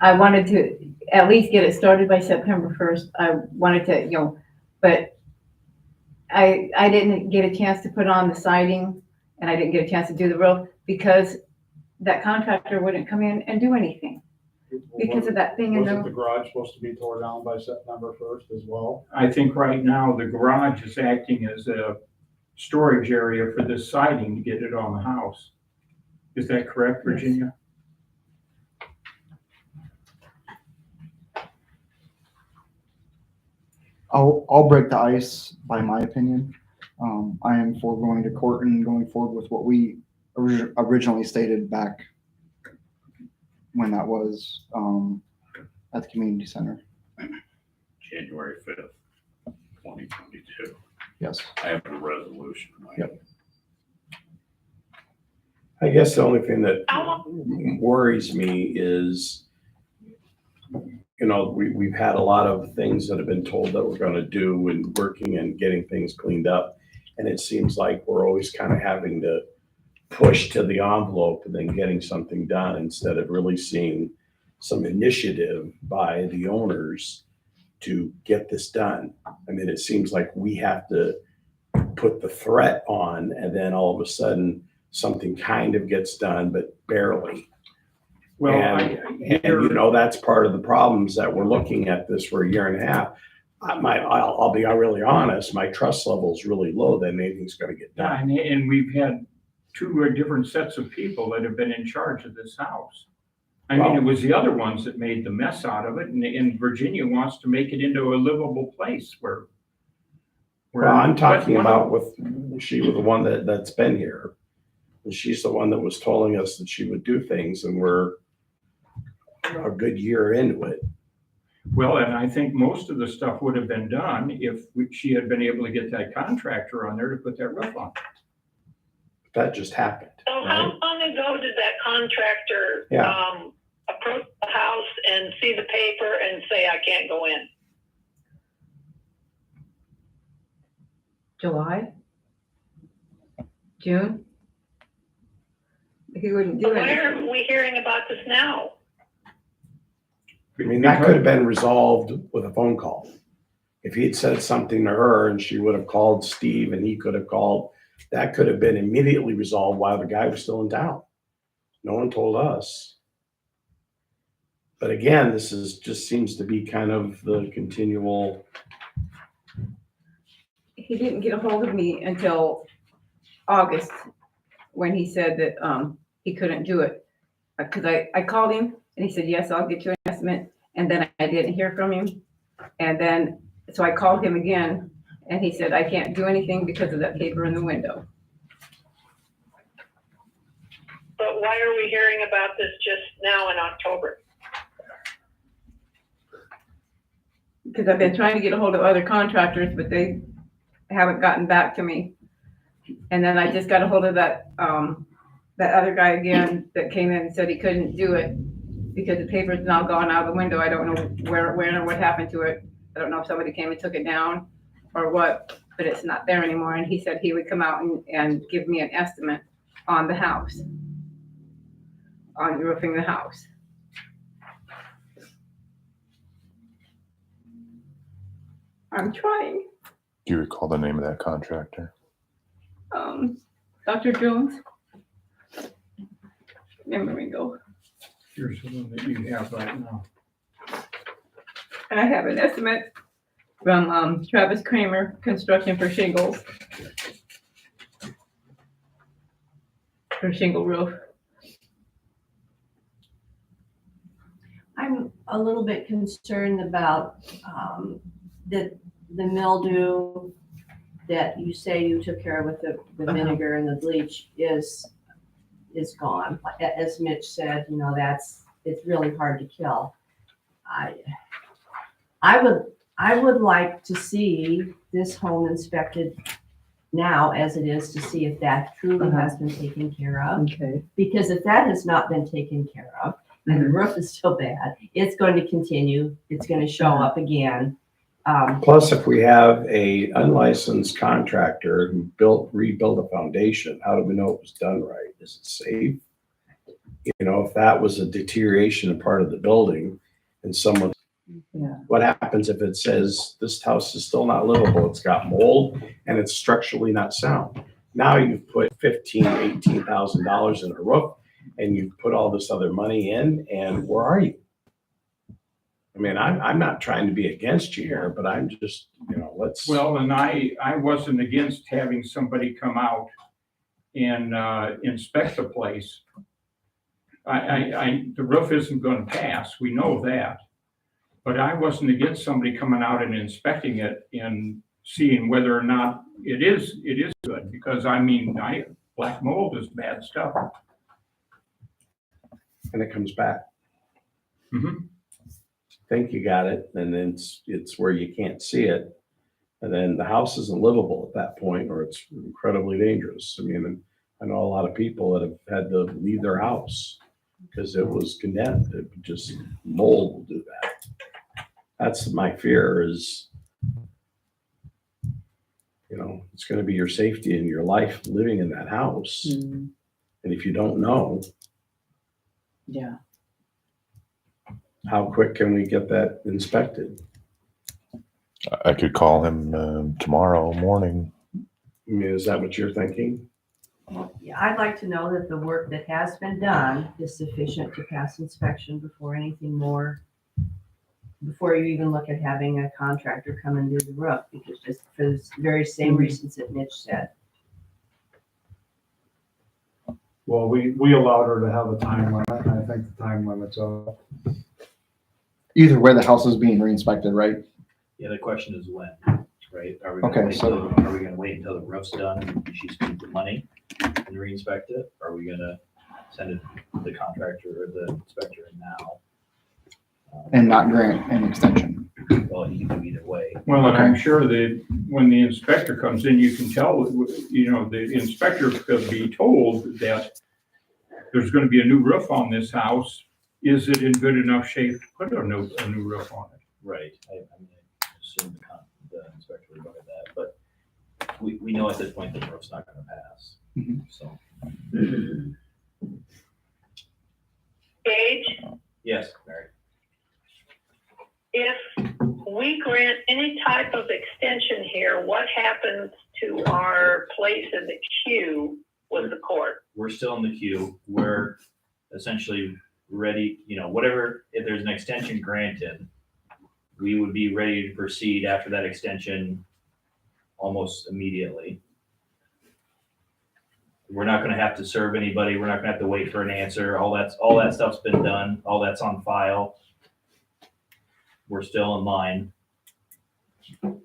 I wanted to at least get it started by September 1st. I wanted to, but I didn't get a chance to put on the siding and I didn't get a chance to do the roof because that contractor wouldn't come in and do anything because of that thing in Wasn't the the, garage supposed to be tore down by September 1st as well? I think right now the garage is acting as a storage area for this siding to get it on the house. Is that correct, Virginia? I'll break the ice by my opinion. I am for going to court and going forward with what we originally stated back when that was at the community center. January 5th, 2022. Yes. I have a resolution. in my Yep. I guess the only thing that How long, worries me is, we've had a lot of things that have been told that we're gonna do and working and getting things cleaned up. And it seems like we're always kind of having to push to the envelope and then getting something done instead of really seeing some initiative by the owners to get this done. I mean, it seems like we have to put the threat on and then all of a sudden something kind of gets done, but barely. Well, And that's part of the problems that we're looking at this for a year and a half. I'll be really honest, my trust level is really low that anything's gonna get yeah, done. and we've had two different sets of people that have been in charge of this house. I mean, it was the other ones that made the mess out of it, and Virginia wants to make it into a livable place where. Well, I'm talking but one about she was the one that's been here. And she's the one that was telling us that she would do things and we're a good year into it. Well, and I think most of the stuff would have been done if she had been able to get that contractor on there to put that roof on. That just happened, so right? how long ago did that contractor, Yeah. approach the house and see the paper and say, I can't go in? July? June? He wouldn't do Why anything. are we hearing about this now? I mean, that could have been resolved with a phone call. If he had said something to her and she would have called Steve and he could have called, that could have been immediately resolved while the guy was still in town. No one told us. But again, this just seems to be kind of the continual, He didn't get a hold of me until August, when he said that, he couldn't do it. Cause I called him and he said, yes, I'll get you an estimate. And then I didn't hear from him. And then, so I called him again and he said, I can't do anything because of that paper in the window. But why are we hearing about this just now in October? Because I've been trying to get a hold of other contractors, but they haven't gotten back to me. And then I just got a hold of that other guy again that came in and said he couldn't do it because the paper's now gone out of the window. I don't know where or what happened to it. I don't know if somebody came and took it down or what, but it's not there anymore. And he said he would come out and give me an estimate on the house, on roofing the house. I'm trying. Do you recall the name of that contractor? Dr. Jones. There we go. Here's the one that you have right now. And I have an estimate from Travis Kramer Construction for shingles. For shingle roof. I'm a little bit concerned about the mildew that you say you took care of with the vinegar and the bleach is gone. As Mitch said, it's really hard to kill. I would I would like to see this home inspected now as it is to see if that truly has been taken care of. Okay. Because if that has not been taken care of, and the roof is still bad, it's going to continue, it's gonna show up again. Plus, if we have a unlicensed contractor who rebuilt a foundation, how do we know it was done right? Is it safe? You know, if that was a deterioration in part of the building and someone, Yeah. what happens if it says this house is still not livable? It's got mold and it's structurally not sound. Now you've put $18,000 in a roof and you've put all this other money in, and where are you? I mean, I'm not trying to be against you here, but I'm just, you know, let's. Well, and I wasn't against having somebody come out and inspect the place. The roof isn't gonna pass, we know that. But I wasn't against somebody coming out and inspecting it and seeing whether or not it is good, because I mean, black mold is bad stuff. And it comes back. Mhm. Think you got it, and then it's where you can't see it. And then the house isn't livable at that point, or it's incredibly dangerous. I mean, I know a lot of people that have had to leave their house because it was condemned. It just, mold will do that. That's my fear is, you know, it's gonna be your safety and your life living in that house. Mm, And if you don't know, yeah. how quick can we get that inspected? I could call him tomorrow morning. I mean, is that what you're thinking? Yeah, I'd like to know that the work that has been done is sufficient to pass inspection before anything more, before you even look at having a contractor come and do the roof, because just for the very same reasons that Mitch said. Well, we allowed her to have a time limit, and I think the time limit's up. Either way, the house is being re-inspected, right? Yeah, the question is when, right? Are we Okay, gonna wait so- till, are we gonna wait until the roof's done and she spends the money and re-inspect it? Are we gonna send it to the contractor or the inspector now? And not grant an extension. Well, you can do either way. Well, and Okay. I'm sure that when the inspector comes in, you can tell, you know, the inspector's gonna be told that there's gonna be a new roof on this house. Is it in good enough shape to put a new roof on it? Right, I mean, I assume the inspector would look at that, but we know at this point the roof's not gonna pass, Mhm. so, Gage, yes, Mary. if we grant any type of extension here, what happens to our place in the queue with the court? We're still in the queue, we're essentially ready, you know, whatever, if there's an extension granted, we would be ready to proceed after that extension almost immediately. We're not gonna have to serve anybody, we're not gonna have to wait for an answer, all that stuff's been done, all that's on file. We're still in line. So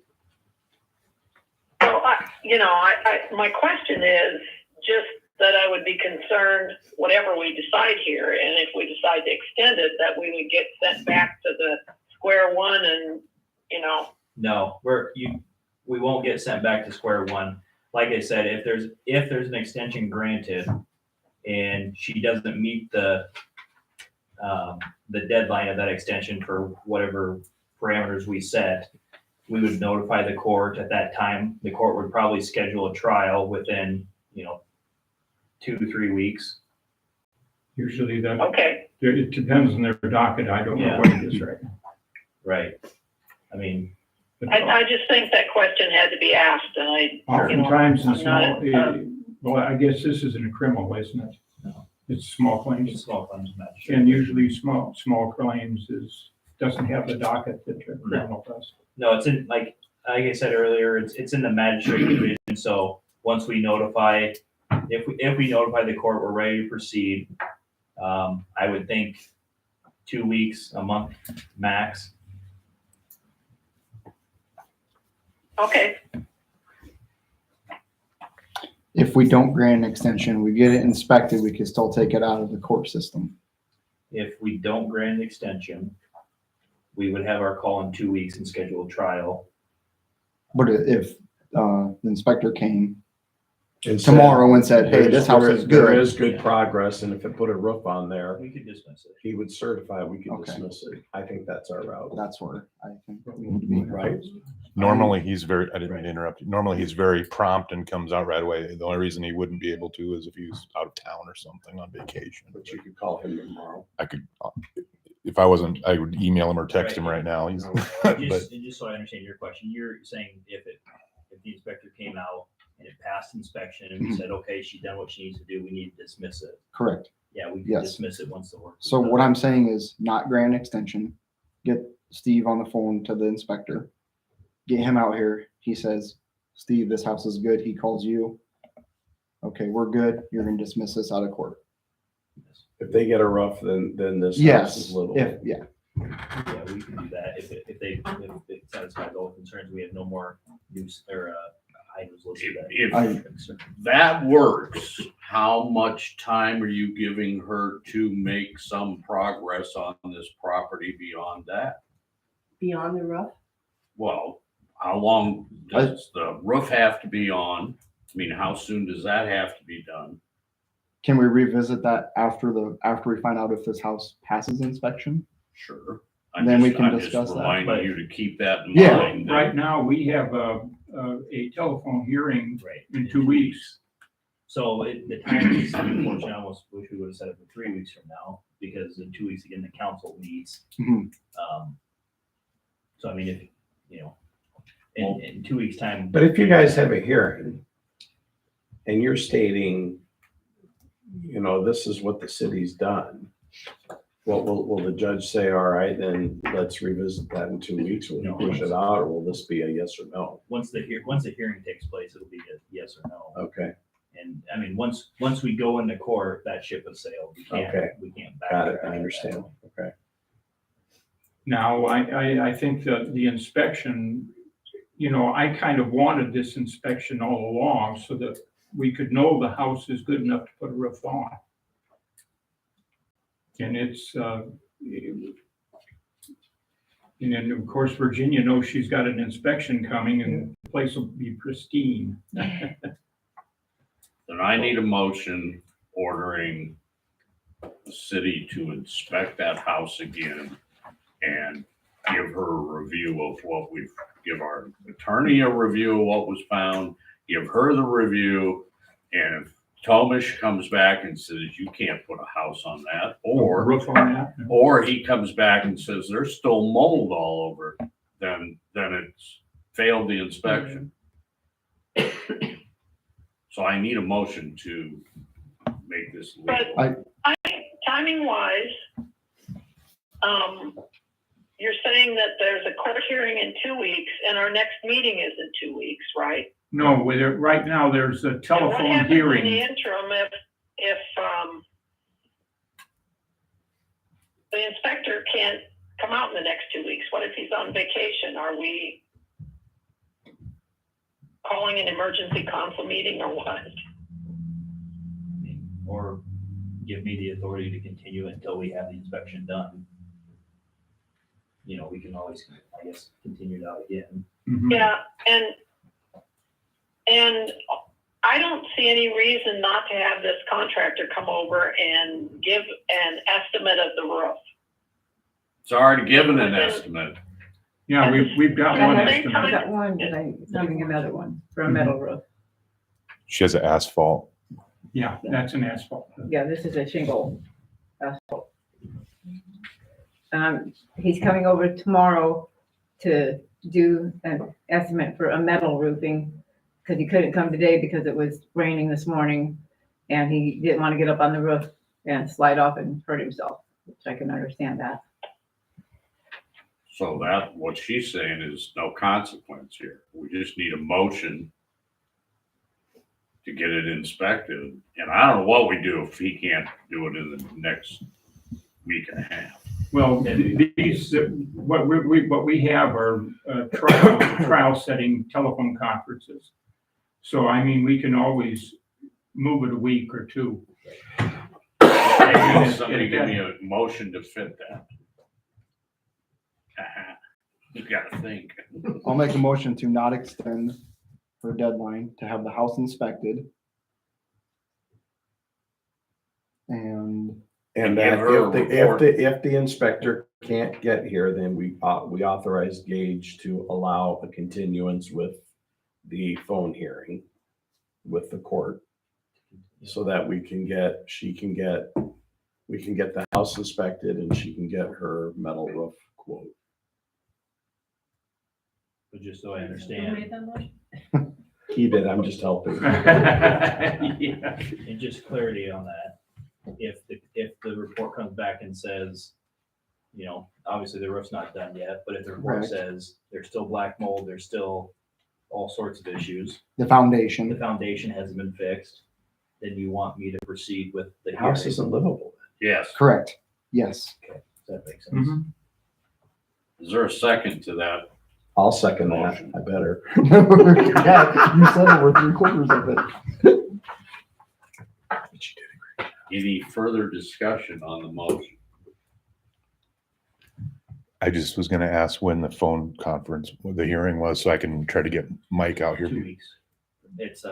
my question is just that I would be concerned, whatever we decide here, and if we decide to extend it, that we would get sent back to the square one and, you know. No, we won't get sent back to square one. Like I said, if there's an extension granted and she doesn't meet the deadline of that extension for whatever parameters we set, we would notify the court at that time. The court would probably schedule a trial within, 2 to 3 weeks. Usually that, Okay, it depends on their docket, I don't know Yeah. what it is right now. Right. I mean, I just think that question had to be asked, and I, Oftentimes in I'm not, small, well, I guess this isn't a criminal, isn't it? No. It's small it's claims, small claims magistrate. and usually small claims doesn't have the docket that the criminal does. No, it's in, like I said earlier, it's in the magistrate division, so once we notify, if we notify the court, we're ready to proceed. I would think 2 weeks, a month max. okay, If we don't grant an extension, we get it inspected, we can still take it out of the court system. If we don't grant an extension, We would have our call in 2 weeks and schedule a trial. But if, the inspector came And said, tomorrow and said, hey, this house is There good. is good progress, and if it put a roof on there, We could dismiss it. he would certify, we could Okay. dismiss it. I think that's our route. That's where I think we need to be. Right. Normally, he's very, I didn't mean to interrupt you. Normally, he's very prompt and comes out right away. The only reason he wouldn't be able to is if he was out of town or something on vacation. But you could call him tomorrow. I could, if I wasn't, I would email him or text him right now. He's, but Just so I understand your question, you're saying if the inspector came out and it passed inspection and we Mhm. said, okay, she's done what she needs to do, we need to dismiss it. Correct. Yeah, we can Yes. dismiss it once the work. is So done. what I'm saying is not grant extension. Get Steve on the phone to the inspector. Get him out here. He says, Steve, this house is good. He calls you. Okay, we're good. You're gonna dismiss this out of court. If they get a rough, then this house Yes, is little. yeah. Yeah, we can do that. If it satisfies all concerns, we have no more use or items listed. that- If that works, how much time are you giving her to make some progress on this property beyond that? Beyond the roof? Well, how long does the roof have to be on? I mean, how soon does that have to be done? Can we revisit that after we find out if this house passes inspection? Sure. Then we can I'm discuss just that. reminding you to keep that in Yeah. mind. that- Right now, we have a telephone hearing Right. in 2 weeks. So the time is unfortunately, I almost wish we would have set it for 3 weeks from now, because in 2 weeks, again, the council meets. Mhm. So I mean, if, in 2 weeks' time. But if you guys have a hearing and you're stating, this is what the city's done, what will the judge say, all right, then let's revisit that in 2 weeks? Will you push it out, or will this be a yes or no? Once the hearing takes place, it'll be a yes or no. Okay, And I mean, once we go into court, that ship has sailed. We can't back. got it, I understand. Okay. Now, I think that the inspection, I kind of wanted this inspection all along so that we could know the house is good enough to put a roof on. And it's, and then of course Virginia knows she's got an inspection coming and the place will be pristine. Then I need a motion ordering the city to inspect that house again and give her a review of give our attorney a review of what was found, give her the review, and if Tomish comes back and says, you can't put a house on that, Or roof on that. or he comes back and says, there's still mold all over, then it's failed the inspection. So I need a motion to make this legal. But timing wise, you're saying that there's a court hearing in 2 weeks and our next meeting is in 2 weeks, right? No, right now there's a And what telephone happens in the hearing. interim if the inspector can't come out in the next 2 weeks? What if he's on vacation? Are we calling an emergency council meeting or what? Or give me the authority to continue until we have the inspection done. We can always, I guess, continue it out again. Mhm. Yeah, and I don't see any reason not to have this contractor come over and give an estimate of the roof. It's already given an estimate. Yeah, we've got At one the same estimate. time- I got one, but I'm giving another one for a metal roof. she has an asphalt. Yeah, that's an asphalt. Yeah, this is a shingle asphalt. He's coming over tomorrow to do an estimate for a metal roofing, because he couldn't come today because it was raining this morning, and he didn't want to get up on the roof and slide off and hurt himself, which I can understand that. So what she's saying is no consequence here. We just need a motion to get it inspected. And I don't know what we do if he can't do it in the next week and a half. Well, these, what we have are trial setting telephone conferences. So, I mean, we can always move it a week or two. Somebody give me a motion to fit that. To You gotta think. I'll make a motion to not extend her deadline to have the house inspected. And And Give that her a report. if the inspector can't get here, then we authorize Gage to allow a continuance with the phone hearing with the court. So that we can get the house inspected and she can get her metal roof quote. But just so I Who understand. made that motion? He did, I'm just helping. Yeah. And just clarity on that. If the report comes back and says, you know, obviously the roof's not done yet, but if the report Right. says there's still black mold, there's still all sorts of issues, the the foundation, foundation hasn't been fixed, then you want me to proceed with the The house hearing. isn't livable. Yes. correct, yes. Does that make sense? Mhm. Is there a second to that? I'll second that, I better. Yeah, you said it, we're 3/4 of it. Any further discussion on the motion? I just was gonna ask when the phone conference, the hearing was, so I can try to get Mike out 2 here weeks. It's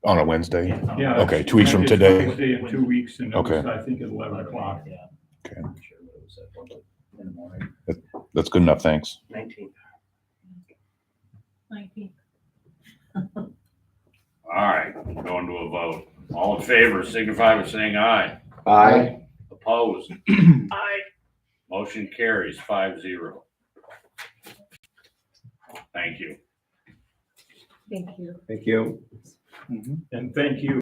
on a Wednesday. Yeah. Okay, 2 weeks from It's today. Wednesday in 2 weeks, and it was, Okay. I think, at 11 o'clock. Yeah. Okay. I'm not sure what it was at, but in the morning. That's good enough, thanks. 19. 19th. All right, going to a vote. All in favor signify by saying aye. Aye. Opposed? I, Motion carries 5-0. Thank you. Thank you. Thank you. Mhm. And thank you.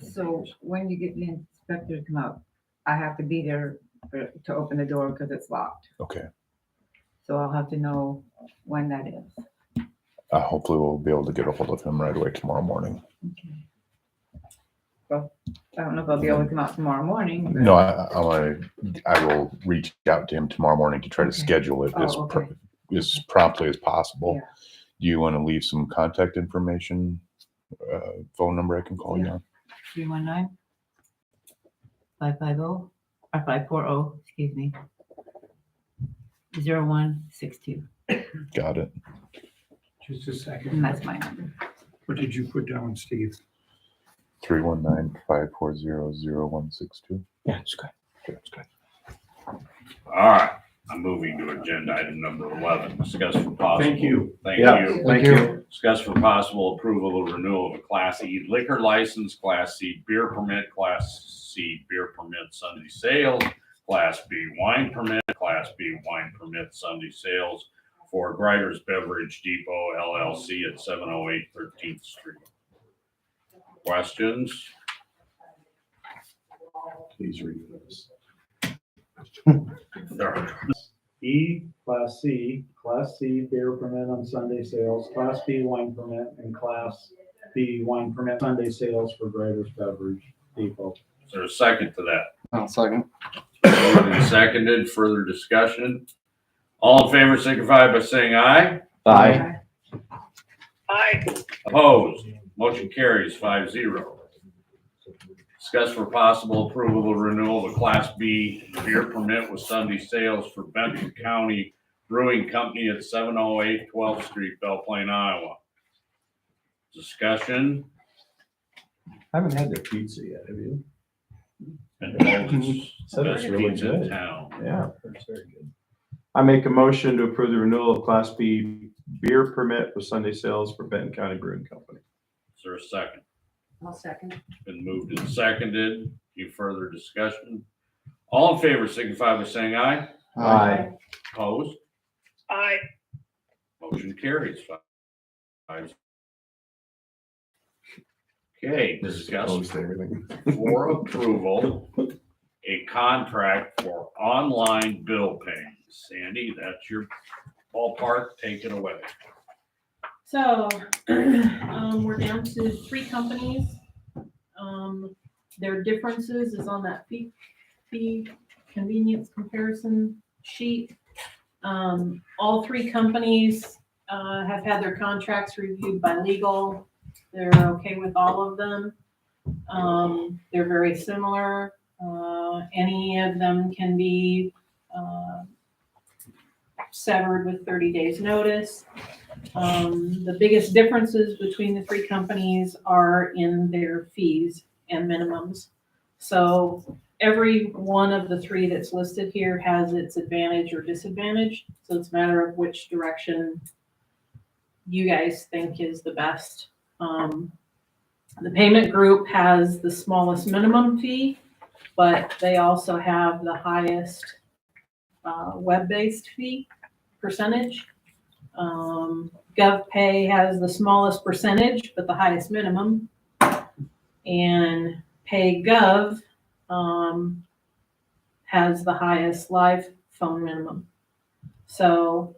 So when you get the inspector to come out, I have to be there to open the door because it's locked. Okay. So I'll have to know when that is. Hopefully we'll be able to get a hold of him right away tomorrow morning. Okay. Well, I don't know if I'll be able to come out tomorrow morning. but- No, I will reach out to him tomorrow morning to try to Okay. schedule it Oh, okay. as promptly as possible. Yeah. Do you want to leave some contact information, phone number I can call you Yeah. on? 319-550, or 540, excuse me. 0162, Got it. Just a second. and that's my number. What did you put down, Steve? 319-540-0162. Yeah, it's good. That's good. All right, I'm moving to agenda item number 11. Discuss for possible. Thank you. Thank Yeah. you. Thank you. Discuss for possible approval of renewal of a Class E liquor license, Class C beer permit, Class C beer permit Sunday sales, Class B wine permit, Class B wine permit Sunday sales for Greider's Beverage Depot LLC at 708 13th Street. Questions? Please read this. Class C beer permit on Sunday sales, Class B wine permit, and Class B wine permit Sunday sales for Greider's Beverage Depot. Is there a second to that? I'll second. Moved and seconded, further discussion. All in favor signify by saying aye. Aye. I, Opposed? Motion carries 5-0. Discuss for possible approval of renewal of a Class B beer permit with Sunday sales for Benton County Brewing Company at 708 12th Street, Belle Plaine, Iowa. Discussion. I haven't had their pizza yet, have you? And votes. Said it's Best really pizza in good. town. Yeah. That's very good. I make a motion to approve the renewal of Class B beer permit with Sunday sales for Benton County Brewing Company. Is there a second? I'll second. Been moved and seconded. Any further discussion? All in favor signify by saying aye. Opposed? I, Motion carries 5. Okay, discuss Opposed to everything. for approval, a contract for online bill paying. Sandy, that's your ballpark. Take it away. So, we're down to 3 companies. Their differences is on that fee convenience comparison sheet. All 3 companies, have had their contracts reviewed by legal. They're okay with all of them. They're very similar. Any of them can be, severed with 30 days notice. The biggest differences between the three companies are in their fees and minimums. So every one of the three that's listed here has its advantage or disadvantage. So it's a matter of which direction you guys think is the best. The payment group has the smallest minimum fee, but they also have the highest web-based fee percentage. GovPay has the smallest percentage, but the highest minimum. And PayGov has the highest live phone minimum. So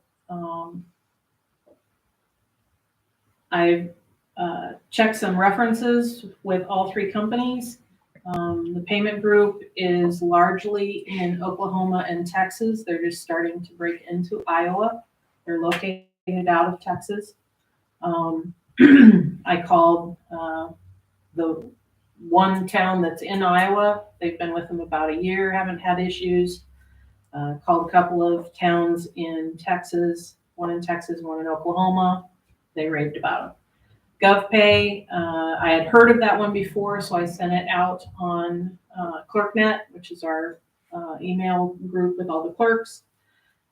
I've checked some references with all three companies. The payment group is largely in Oklahoma and Texas. They're just starting to break into Iowa. They're located out of Texas. I called the one town that's in Iowa. They've been with them about a year, haven't had issues. Called a couple of towns in Texas, one in Texas, one in Oklahoma. They raved about them. GovPay, I had heard of that one before, so I sent it out on ClerkNet, which is our email group with all the clerks,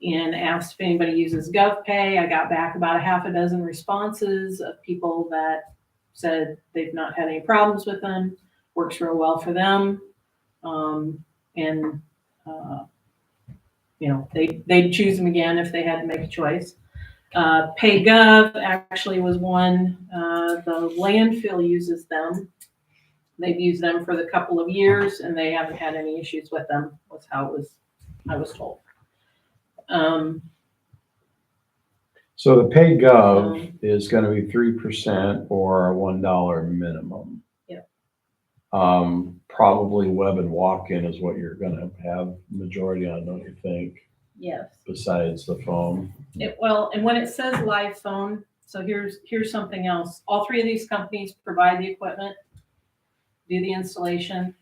and asked if anybody uses GovPay. I got back about a half a dozen responses of people that said they've not had any problems with them, works real well for them, and they'd choose them again if they had to make a choice. PayGov actually was one, the landfill uses them. They've used them for the couple of years and they haven't had any issues with them, was how I was told. So the PayGov is gonna be 3% or a $1 minimum. Yep. Probably web and walk-in is what you're gonna have majority on, don't you think, Yes. besides the phone? Well, and when it says live phone, so here's something else. All three of these companies provide the equipment, do the installation.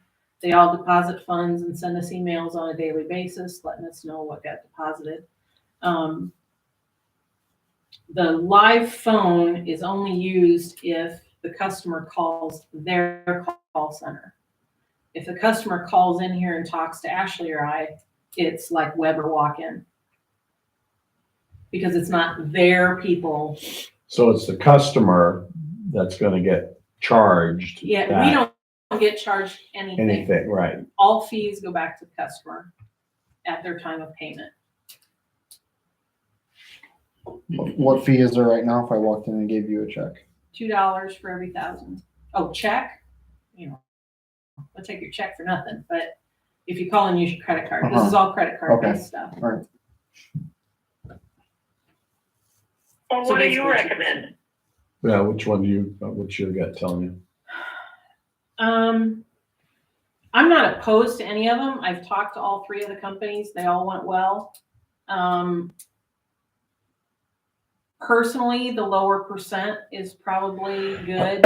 They all deposit funds and send us emails on a daily basis, letting us know what got deposited. The live phone is only used if the customer calls their call center. If the customer calls in here and talks to Ashley or I, it's like web or walk-in. Because it's not their people. So it's the customer that's gonna get charged. Yeah, that- we don't get charged anything. Anything, right. All fees go back to the customer at their time of payment. What fee is there right now if I walked in and gave you a check? $2 for every 1,000. Oh, check? I'll take your check for nothing, but if you call and use your credit card, this is all credit card based stuff. All right. Well, So what do you basically, recommend? Yeah, which one what's your gut telling you? I'm not opposed to any of them. I've talked to all three of the companies. They all went well. Personally, the lower percent is probably good.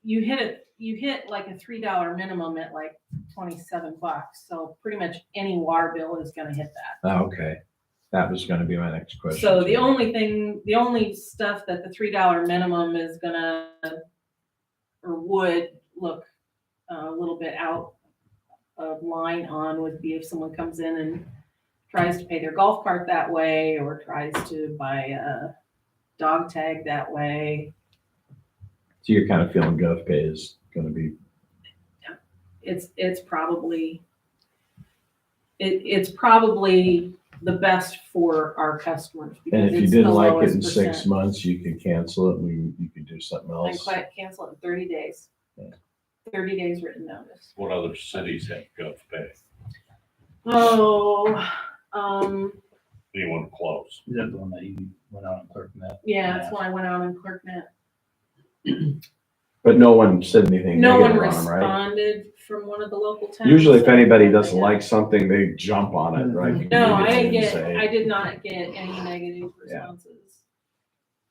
You hit like a $3 minimum at like $27. So pretty much any water bill is gonna hit that. Oh, okay. That was gonna be my next question. So the only stuff that the $3 minimum is gonna, or would look a little bit out of line on would be if someone comes in and tries to pay their golf cart that way, or tries to buy a dog tag that way. So you're kind of feeling GovPay is gonna be, It's probably the best for our customers. and if because you it's didn't the like it lowest in 6 percent. months, you could cancel it and you could do something And else. quite cancel it in 30 days. Yeah. 30 days written notice. What other cities have GovPay? Oh, Anyone close? Is that the one that you went out and clerked that? yeah, that's why I went out on ClerkNet. But no one said anything No one negative on them, right? responded from one of the local towns. Usually if so- anybody doesn't like something, they jump on it, right? No, I didn't Immediately get, say- I did not get any negative Yeah. responses,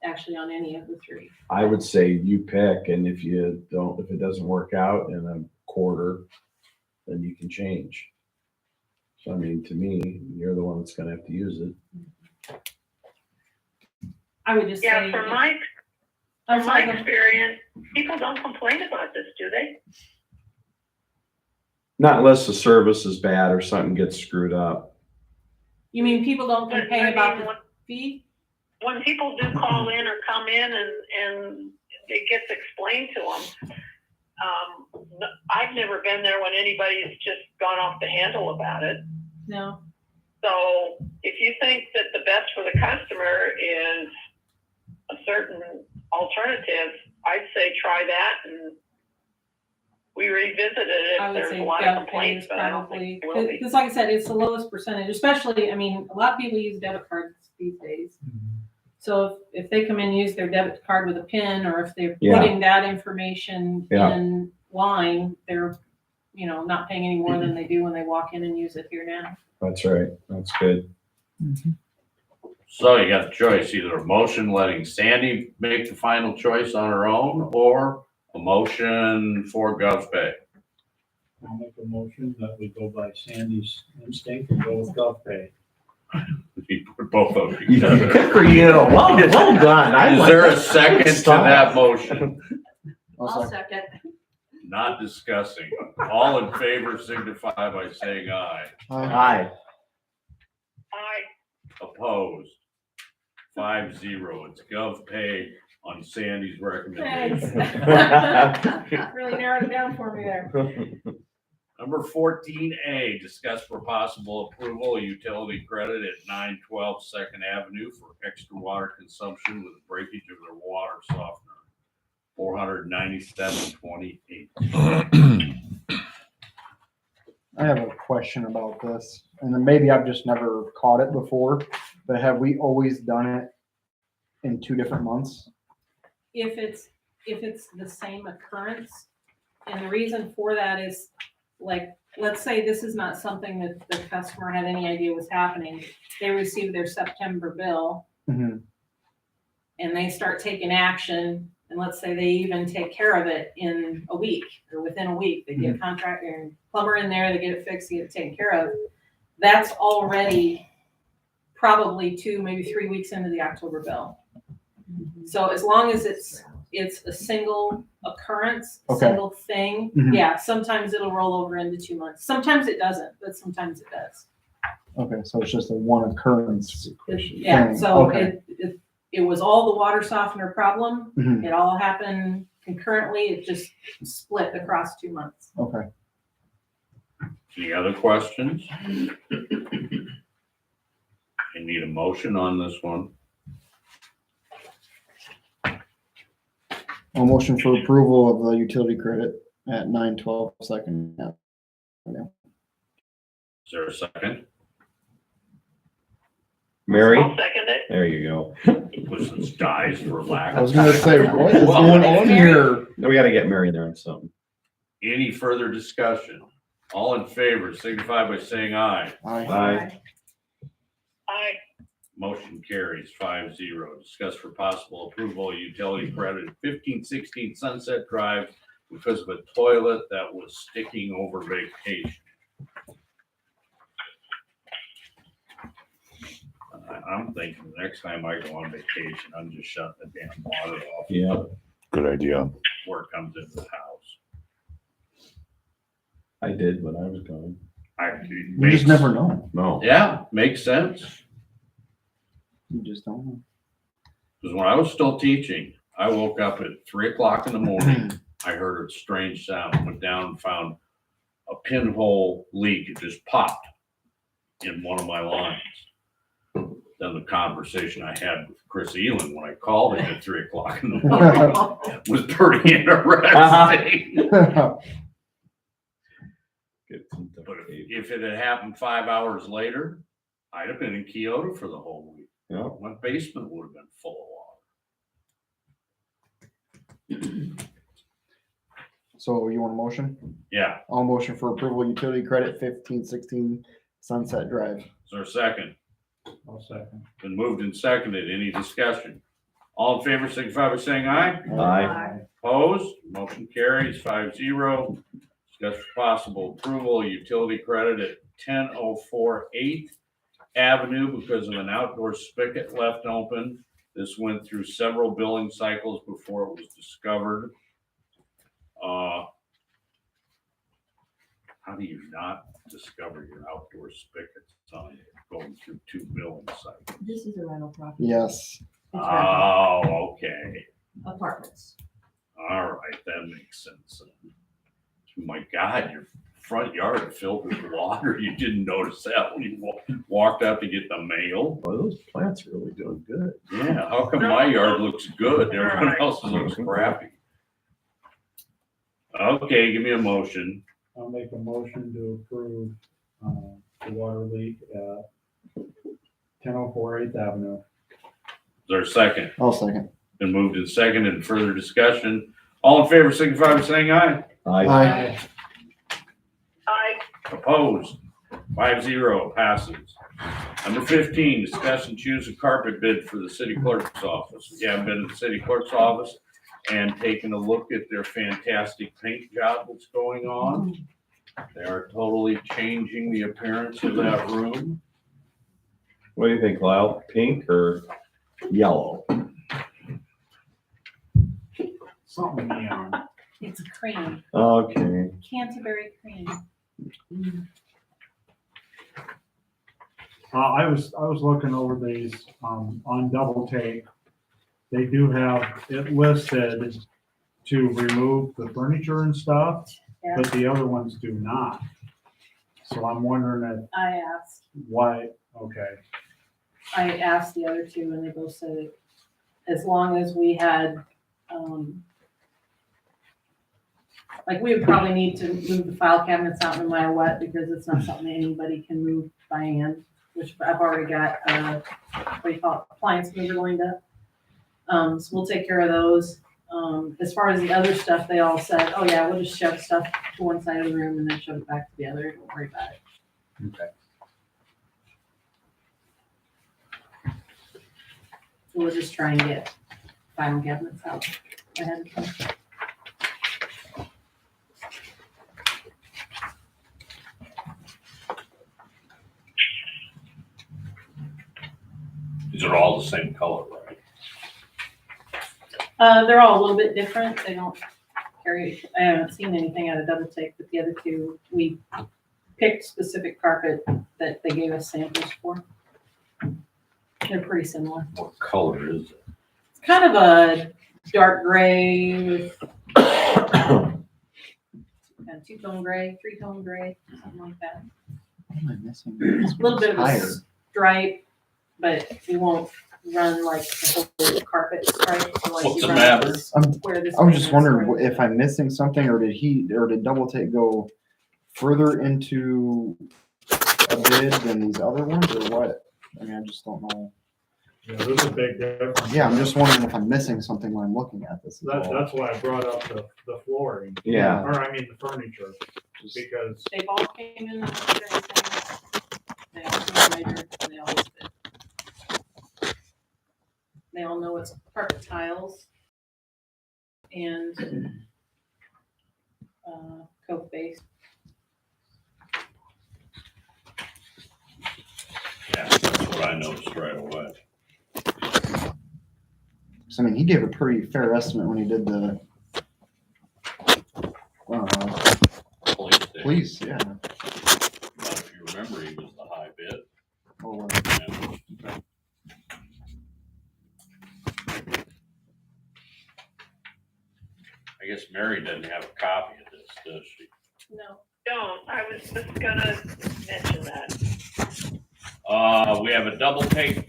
actually on any of the three. I would say you pick, and if it doesn't work out in a quarter, then you can change. So I mean, to me, you're the one that's gonna have to use it. I would just Yeah, say. from my I'm From my sorry, go- experience, people don't complain about this, do they? Not unless the service is bad or something gets screwed up. You mean people don't But, complain I about mean, the fee? when people do call in or come in and it gets explained to them, I've never been there when anybody's just gone off the handle about it. No. So if you think that the best for the customer is a certain alternative, I'd say try that and we revisit it I if would there's say a lot of GovPay complaints, is but I don't probably, think it will be. because like I said, it's the lowest percentage, especially, I mean, a lot of people use debit cards these days. So if they come in and use their debit card with a PIN, or if they're Yeah. putting that information Yeah. in line, they're, not paying any more than they do when they walk in and use it here now. That's right. That's good. So you got the choice, either a motion letting Sandy make the final choice on her own, or a motion for GovPay. I'll make a motion that we go by Sandy's instinct and go with GovPay. You put both of them Good together. for you. Well done. I Is like there a that. second to Stop. that motion? I'll second. Not discussing. All in favor signify by saying aye. Aye. Opposed? 5-0. It's GovPay on Sandy's recommendation. Really narrowed it down for me there. Number 14A, discuss for possible approval, a utility credit at 912 Second Avenue for extra water consumption with breakage of their water softener. $497.28. I have a question about this, and then maybe I've just never caught it before, but have we always done it in 2 different months? If it's the same occurrence, and the reason for that is, like, let's say this is not something that the customer had any idea was happening. They receive their September bill Mhm. and they start taking action, and let's say they even take care of it in a week or within a week. They get a contractor and plumber in there, they get it fixed, get it taken care of. That's already probably 2, maybe 3 weeks into the October bill. So as long as it's a single occurrence, a Okay. single thing, Mhm. yeah, sometimes it'll roll over into 2 months. Sometimes it doesn't, but sometimes it does. Okay, so it's just a one occurrence. Yeah, thing. so Okay. it was all the water softener problem. Mhm. It all happened concurrently. It just split across 2 months. Okay. Any other questions? I need a motion on this one. A motion for approval of the utility credit at 912 Second Avenue. Is there a second? Mary, I'll second it. there you go. Listen, dies for lack I was of. gonna say, what is Well, going on here? We gotta get Mary there on something. Any further discussion? All in favor signify by saying aye. Aye. Aye. Motion carries 5-0. Discuss for possible approval, a utility credit at 1516 Sunset Drive because of a toilet that was sticking over vacation. I'm thinking the next time I go on vacation, I'm just shutting the damn water off. Yeah. Good idea. Before it comes into the house. I did when I was gone. You just never know. No. Yeah, makes sense. You just don't know. Because when I was still teaching, I woke up at 3:00 in the morning. I heard a strange sound, went down and found a pinhole leak. It just popped in one of my lines. Then the conversation I had with Chris Elan when I called him at 3:00 in the morning was pretty interesting. But if it had happened 5 hours later, I'd have been in Kyoto for the whole week. Yeah. My basement would have been full of water. So you want a motion? Yeah, I'll motion for approval utility credit 1516 Sunset Drive. is there a second? I'll second. Been moved and seconded. Any discussion? All in favor, signify by saying aye. Aye. Opposed? Motion carries 5-0. Discuss for possible approval, utility credit at 1004 8th Avenue because of an outdoor spigot left open. This went through several billing cycles before it was discovered. How do you not discover your outdoor spigots on going through 2 billing cycles? This is a rental property. Yes. It's rental Oh, okay. apartments. All right, that makes sense. My God, your front yard filled with water. You didn't notice that when you walked out to get the mail? Boy, those plants are really doing good. Yeah, how come my yard looks good? Everyone else looks crappy. Okay, give me a motion. I'll make a motion to approve, the water leak at 1004 8th Avenue. Is there a second? I'll second. Been moved and seconded. And further discussion. All in favor, signify by saying aye. Aye. Opposed? 5-0 passes. Number 15, discuss and choose a carpet bid for the city clerk's office. We have been to the city clerk's office and taken a look at their fantastic paint job that's going on. They are totally changing the appearance of that room. What do you think, Lyle? Pink or yellow? Something neon. It's a cream, Okay. Canterbury cream. I was looking over these, on Double Take. They do have it listed to remove the furniture and stuff, but the other ones do not. So I'm wondering I asked why, okay. I asked the other two and they both said it, as long as we had, like we would probably need to move the file cabinets out no matter what, because it's not something anybody can move by hand, which I've already got, what do you call it, appliance mover lined up. So we'll take care of those. As far as the other stuff, they all said, oh yeah, we'll just shove stuff to one side of the room and then shove it back to the other, don't worry about it. Okay. We'll just try and get file cabinets out ahead of time. These are all the same color, right? They're all a little bit different. They don't carry, I haven't seen anything out of Double Take, but the other two, we picked specific carpet that they gave us samples for. They're pretty similar. What color is it? It's kind of a dark gray with kind of two-tone gray, three-tone gray, something like that. What am I missing? A little bit of a Higher. stripe, but we won't run like the whole carpet stripe. So like What's you the run matter? this I'm- square this I was way just and wondering square if I'm missing something, or did Double Take go further into a bid than these other ones, or what? I mean, I just don't know. Yeah, there's a big difference. Yeah, I'm just wondering if I'm missing something when I'm looking at this. is all. That's why I brought up the flooring. Yeah. Or I mean, the furniture, because They all came in the very same. They all came measured, and they all fit. They all know it's carpet tiles and coat base. Yeah, that's what I noticed right away. So, I mean, he gave a pretty fair estimate when he did the police, yeah. But if you remember, he was the high bid. Oh, Yeah. I guess Mary doesn't have a copy of this, does she? No. Don't, I was just gonna mention that. We have a Double Take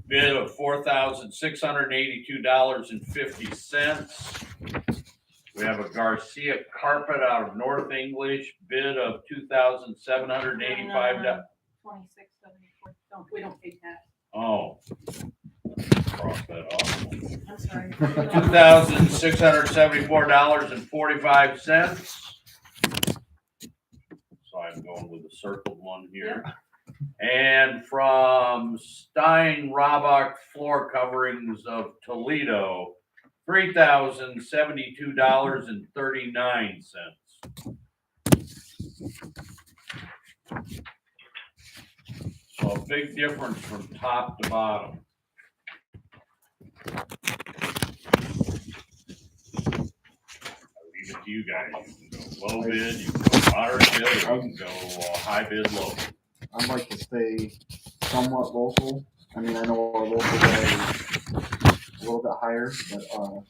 bid of $4,682.50. We have a Garcia Carpet out of North English bid of $2,785. 2674. We don't pay tax. Oh. Cross that off. I'm sorry. $2,674.45. So I'm going with the circled one here. And from Stein Robach Floor Coverings of Toledo, $3,072.39. So a big difference from top to bottom. I'll leave it to you guys. You can go low bid, you can go moderate bid, or you can go high bid, low. I'd like to stay somewhat local. I mean, I know our local guy is a little bit higher, but,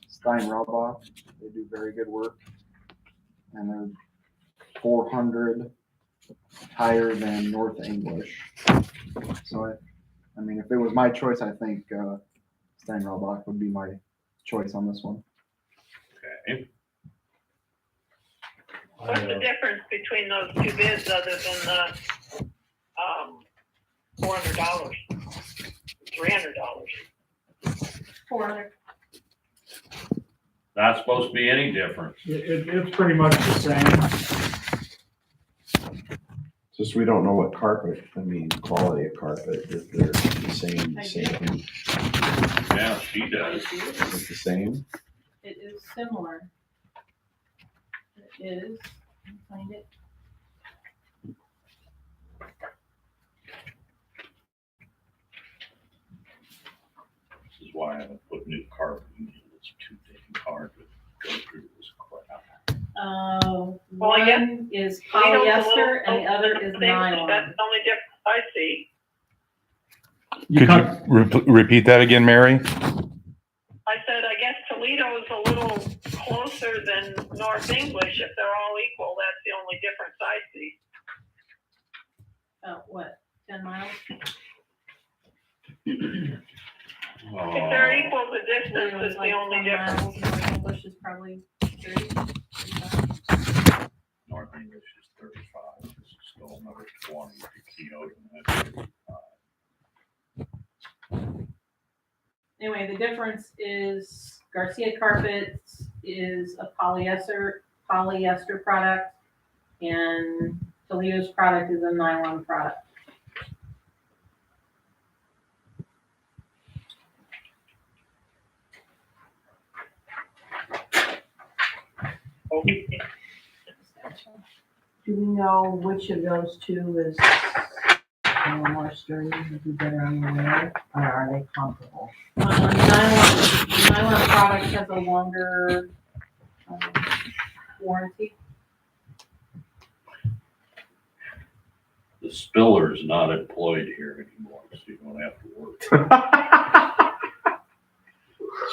Stein Raubach, they do very good work. And they're 400 higher than North English. So I mean, if it was my choice, I think, Stein Raubach would be my choice on this one. Okay. What's the difference between those two bids other than the, $400, $300? 400. Not supposed to be any different. It's pretty much the same. Just we don't know what carpet, I mean, quality of carpet, if they're the same. Yeah, she does. Is it the same? It is similar. It is, let me find it. This is why I haven't put new carpet in. It's too hard to go through this crap. Well, I guess One is Toledo's a polyester little and the other is closer to the same, nylon. That's the only difference I see. Could you repeat that again, Mary? I said, I guess Toledo's a little closer than North English. If they're all equal, that's the only difference I see. About what, 10 miles? If they're equal, the distance Toledo's is like the only 10 difference. miles, North English is probably 30, 35. North English is 35. This is still another 20. Keto, and that's 35. Anyway, the difference is Garcia Carpets is a polyester product, and Toledo's product is a nylon product. Okay. Do we know which of those two is more sturdy, would be better on the wear, or are they comparable? Nylon product has a longer warranty. The spiller is not employed here anymore, so you don't have to work.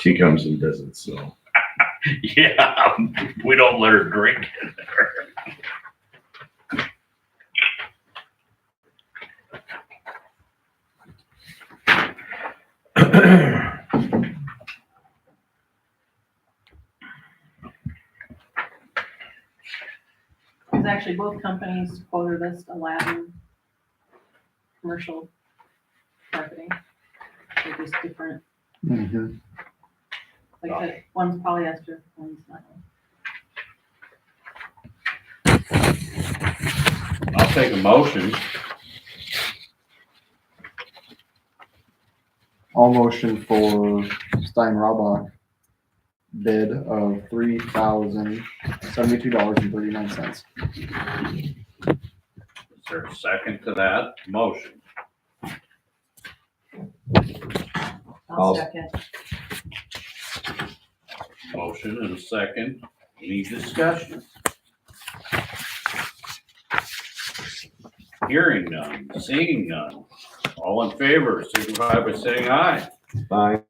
She comes and does it, so. Yeah, we don't let her drink in there. Because actually both companies quoted us Aladdin commercial carpeting. They're just different, like that one's polyester, one's nylon. I'll take a motion. All motion for Stein Raubach bid of $3,072.39. Is there a second to that motion? I'll second. Motion and a second. Any discussion? Hearing none, seeing none. All in favor, signify by saying aye. Bye.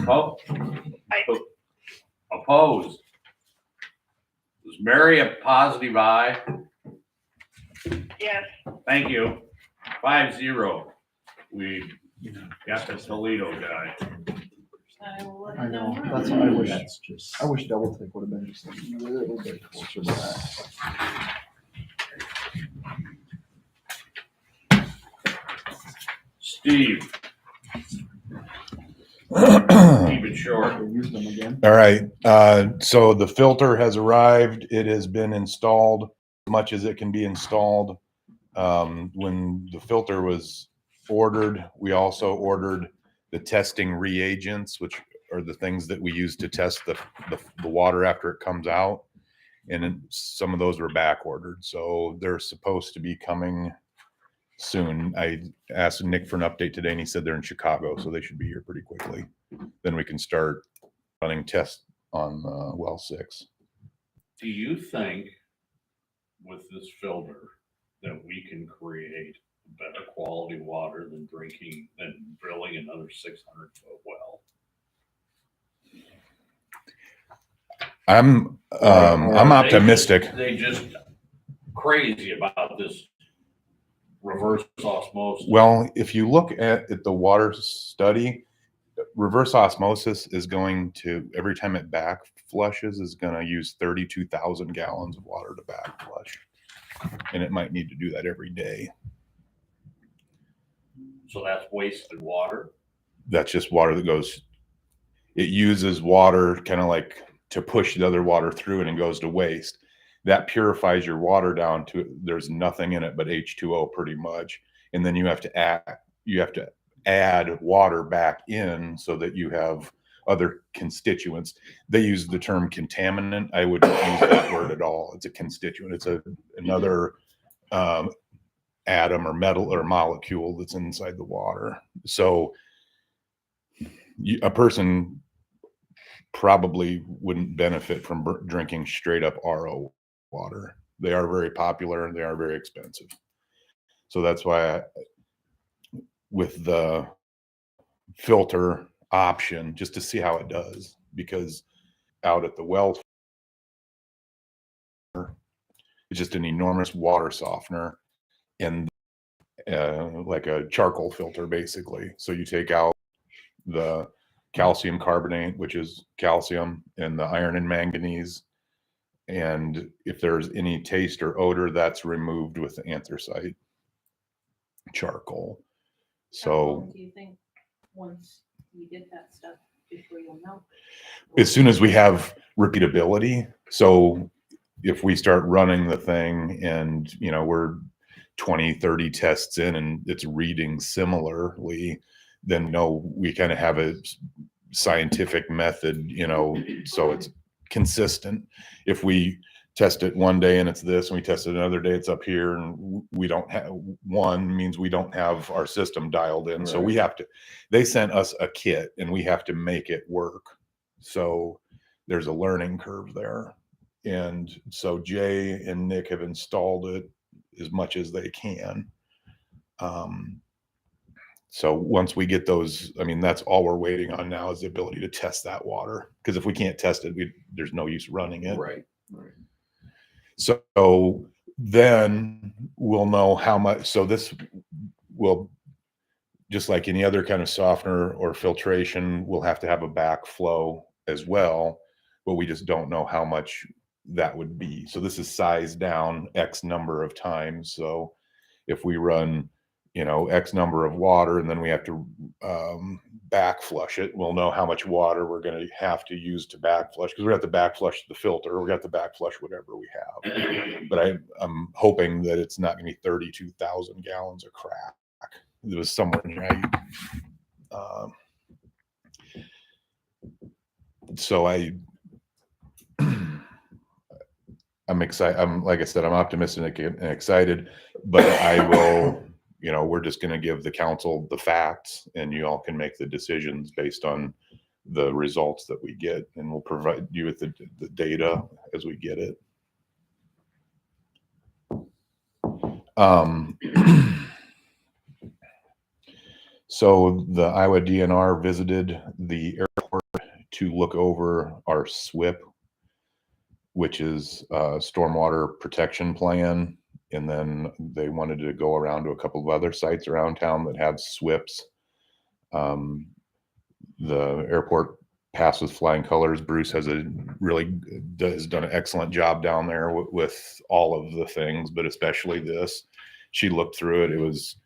Oppo- Opposed? Was Mary a positive aye? Yes. Thank you. 5-0. We got the Toledo guy. I will let I you know, know. that's what I wish, That's just. I wish Double Take would have been just a little bit closer to that. Steve, keep it short. We'll use them again. All right, so the filter has arrived. It has been installed as much as it can be installed. When the filter was ordered, we also ordered the testing reagents, which are the things that we use to test the water after it comes out. and some of those were back ordered. So they're supposed to be coming soon. I asked Nick for an update today and he said they're in Chicago, so they should be here pretty quickly. Then we can start running tests on well 6. Do you think with this filter that we can create better quality water than drilling another 600-foot well? I'm optimistic. They just crazy about this reverse osmosis. Well, if you look at the water study, reverse osmosis is going to, every time it back flushes, is going to use 32,000 gallons of water to back flush. And it might need to do that every day. So that's wasted water. That's just water that goes, it uses water kind of like to push the other water through it and goes to waste. That purifies your water down to, there's nothing in it but H2O pretty much. And then you have to add water back in so that you have other constituents. They use the term contaminant. I wouldn't use that word at all. It's a constituent. It's another atom or metal or molecule that's inside the water. So a person probably wouldn't benefit from drinking straight up RO water. They are very popular and they are very expensive. So that's why with the filter option, just to see how it does, because out at the well, it's just an enormous water softener and like a charcoal filter basically. So you take out the calcium carbonate, which is calcium, and the iron and manganese. And if there's any taste or odor, that's removed with the anthracite charcoal. So do you think once you get that stuff before you'll know? as soon as we have repeatability, so if we start running the thing and, you know, we're 20, 30 tests in and it's reading similarly, then no, we kind of have a scientific method, you know, so it's consistent. If we test it one day and it's this, and we test it another day, it's up here, and we don't have one, means we don't have our system dialed in. Right. So we have to, they sent us a kit and we have to make it work. So there's a learning curve there. And so Jay and Nick have installed it as much as they can. So once we get those, I mean, that's all we're waiting on now is the ability to test that water. Because if we can't test it, there's no use running it. Right. Right. So then we'll know how much. So this will, just like any other kind of softener or filtration, we'll have to have a backflow as well, but we just don't know how much that would be. So this is sized down X number of times. So if we run, you know, X number of water and then we have to back flush it, we'll know how much water we're going to have to use to back flush, because we have to back flush the filter, we got to back flush whatever we have. But I'm hoping that it's not going to be 32,000 gallons of crack. It was somewhere right. So I'm excited. Like I said, I'm optimistic and excited, but I will, you know, we're just going to give the council the facts and you all can make the decisions based on the results that we get, and we'll provide you with the data as we get it. So the Iowa DNR visited the airport to look over our SWIP, which is a stormwater protection plan. And then they wanted to go around to a couple of other sites around town that have SWIPs. The airport passed with flying colors. Bruce has done an excellent job down there with all of the things, but especially this. She looked through it. It was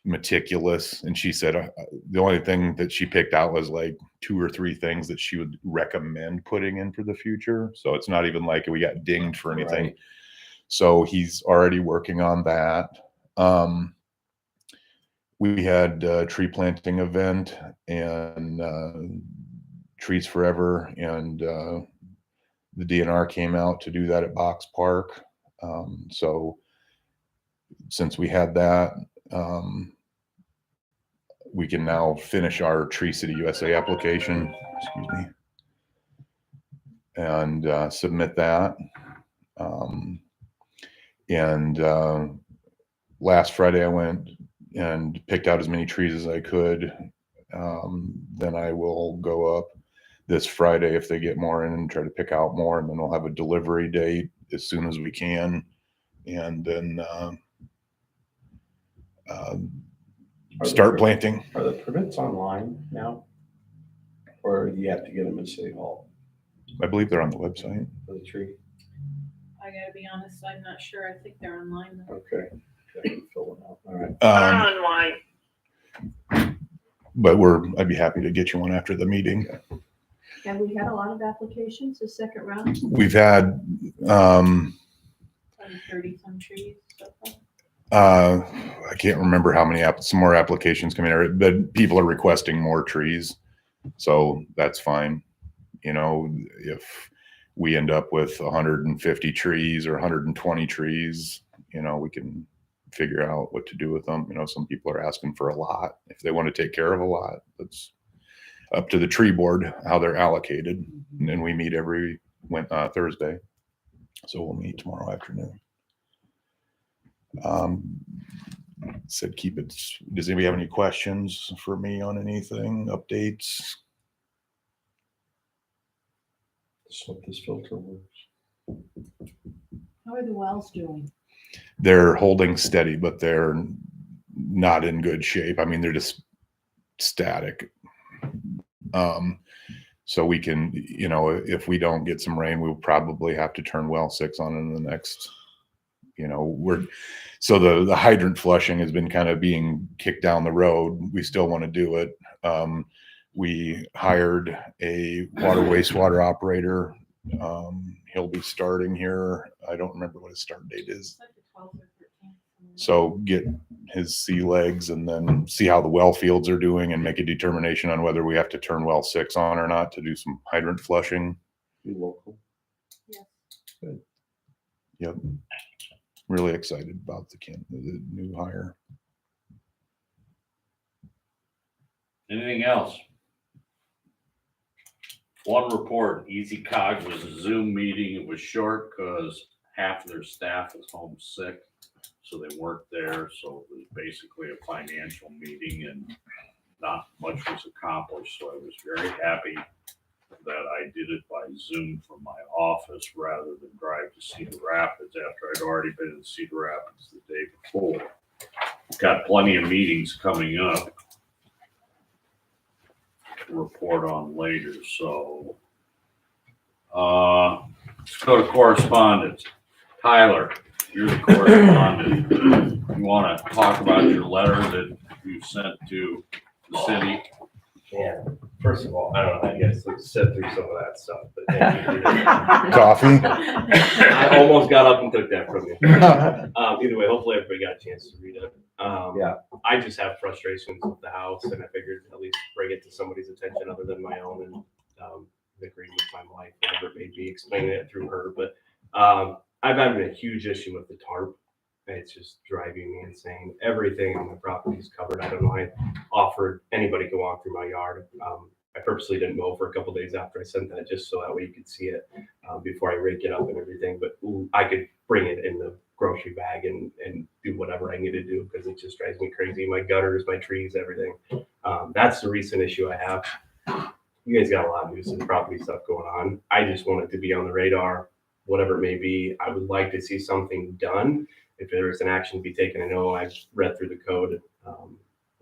meticulous. And she said the only thing that she picked out was like 2 or 3 things that she would recommend putting in for the future. So it's not even like we got dinged for anything. Right. So he's already working on that. We had a tree planting event and Trees Forever and The DNR came out to do that at Box Park. So since we had that, we can now finish our Tree City USA application, excuse me, and submit that. Last Friday I went and picked out as many trees as I could. Then I will go up this Friday if they get more in and try to pick out more, and then we'll have a delivery date as soon as we can. And then start planting. Are the permits online now? Or do you have to get them at City Hall I believe they're on the website. for the tree? I gotta be honest, I'm not sure. I think they're online though. Okay. Okay, fill it out. All right. Online. But I'd be happy to get you one after the meeting. Have we had a lot of applications, the second round? We've had, 30 some trees so far. I can't remember how many, some more applications coming in, but people are requesting more trees. So that's fine. You know, if we end up with 150 trees or 120 trees, you know, we can figure out what to do with them. You know, some people are asking for a lot. If they want to take care of a lot, that's up to the tree board, how they're allocated. And then we meet every Thursday. So we'll meet tomorrow afternoon. Said keep it. Does anybody have any questions for me on anything, updates? Just hope this filter works. How are the wells doing? They're holding steady, but they're not in good shape. I mean, they're just static. So we can, you know, if we don't get some rain, we'll probably have to turn well 6 on in the next, you know, so the hydrant flushing has been kind of being kicked down the road. We still want to do it. We hired a wastewater operator. He'll be starting here. I don't remember what his start date is. It's like the 12th or 13th. So get his sea legs and then see how the well fields are doing and make a determination on whether we have to turn well 6 on or not to do some hydrant flushing. Be local. Yes. Good. Yep. Really excited about the new hire. Anything else? One report, Easy Cog was a Zoom meeting. It was short because half of their staff was home sick, so they weren't there. So it was basically a financial meeting and not much was accomplished. So I was very happy that I did it by Zoom from my office rather than drive to Cedar Rapids after I'd already been in Cedar Rapids the day before. Got plenty of meetings coming up to report on later. So let's go to correspondence. Tyler, you're the correspondent. You want to talk about your letter that you sent to the city? Yeah, first of all, I don't know how you guys sit through some of that stuff, but thank you. Coffee? I almost got up and took that from you. Either way, hopefully everybody got a chance to read it. Yeah. I just have frustrations with the house, and I figured at least bring it to somebody's attention other than my own, and agreeing with my wife, whatever it may be, explaining it through her. But I've had a huge issue with the tarp. It's just driving me insane. Everything on my property is covered. I don't know. I offered anybody go walk through my yard. I purposely didn't mow for a couple days after I sent that, just so that way you could see it before I rake it up and everything. But I could bring it in the grocery bag and do whatever I need to do because it just drives me crazy. My gutters, my trees, everything. That's the recent issue I have. You guys got a lot of nuisance property stuff going on. I just want it to be on the radar, whatever it may be. I would like to see something done. If there is an action to be taken, I know I've read through the code,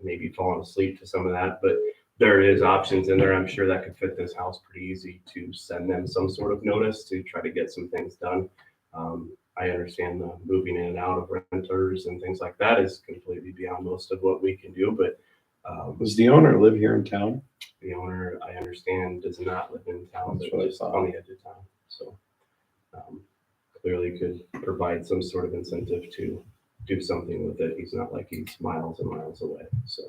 maybe fallen asleep to some of that, but there is options in there. I'm sure that could fit this house pretty easy to send them some sort of notice to try to get some things done. I understand the moving in and out of renters and things like that is completely beyond most of what we can do, but Does the owner live here in town? the owner, I understand, does not live in town, That's but what I just thought. on the edge of town. So clearly could provide some sort of incentive to do something with it. He's not like he's miles and miles away. So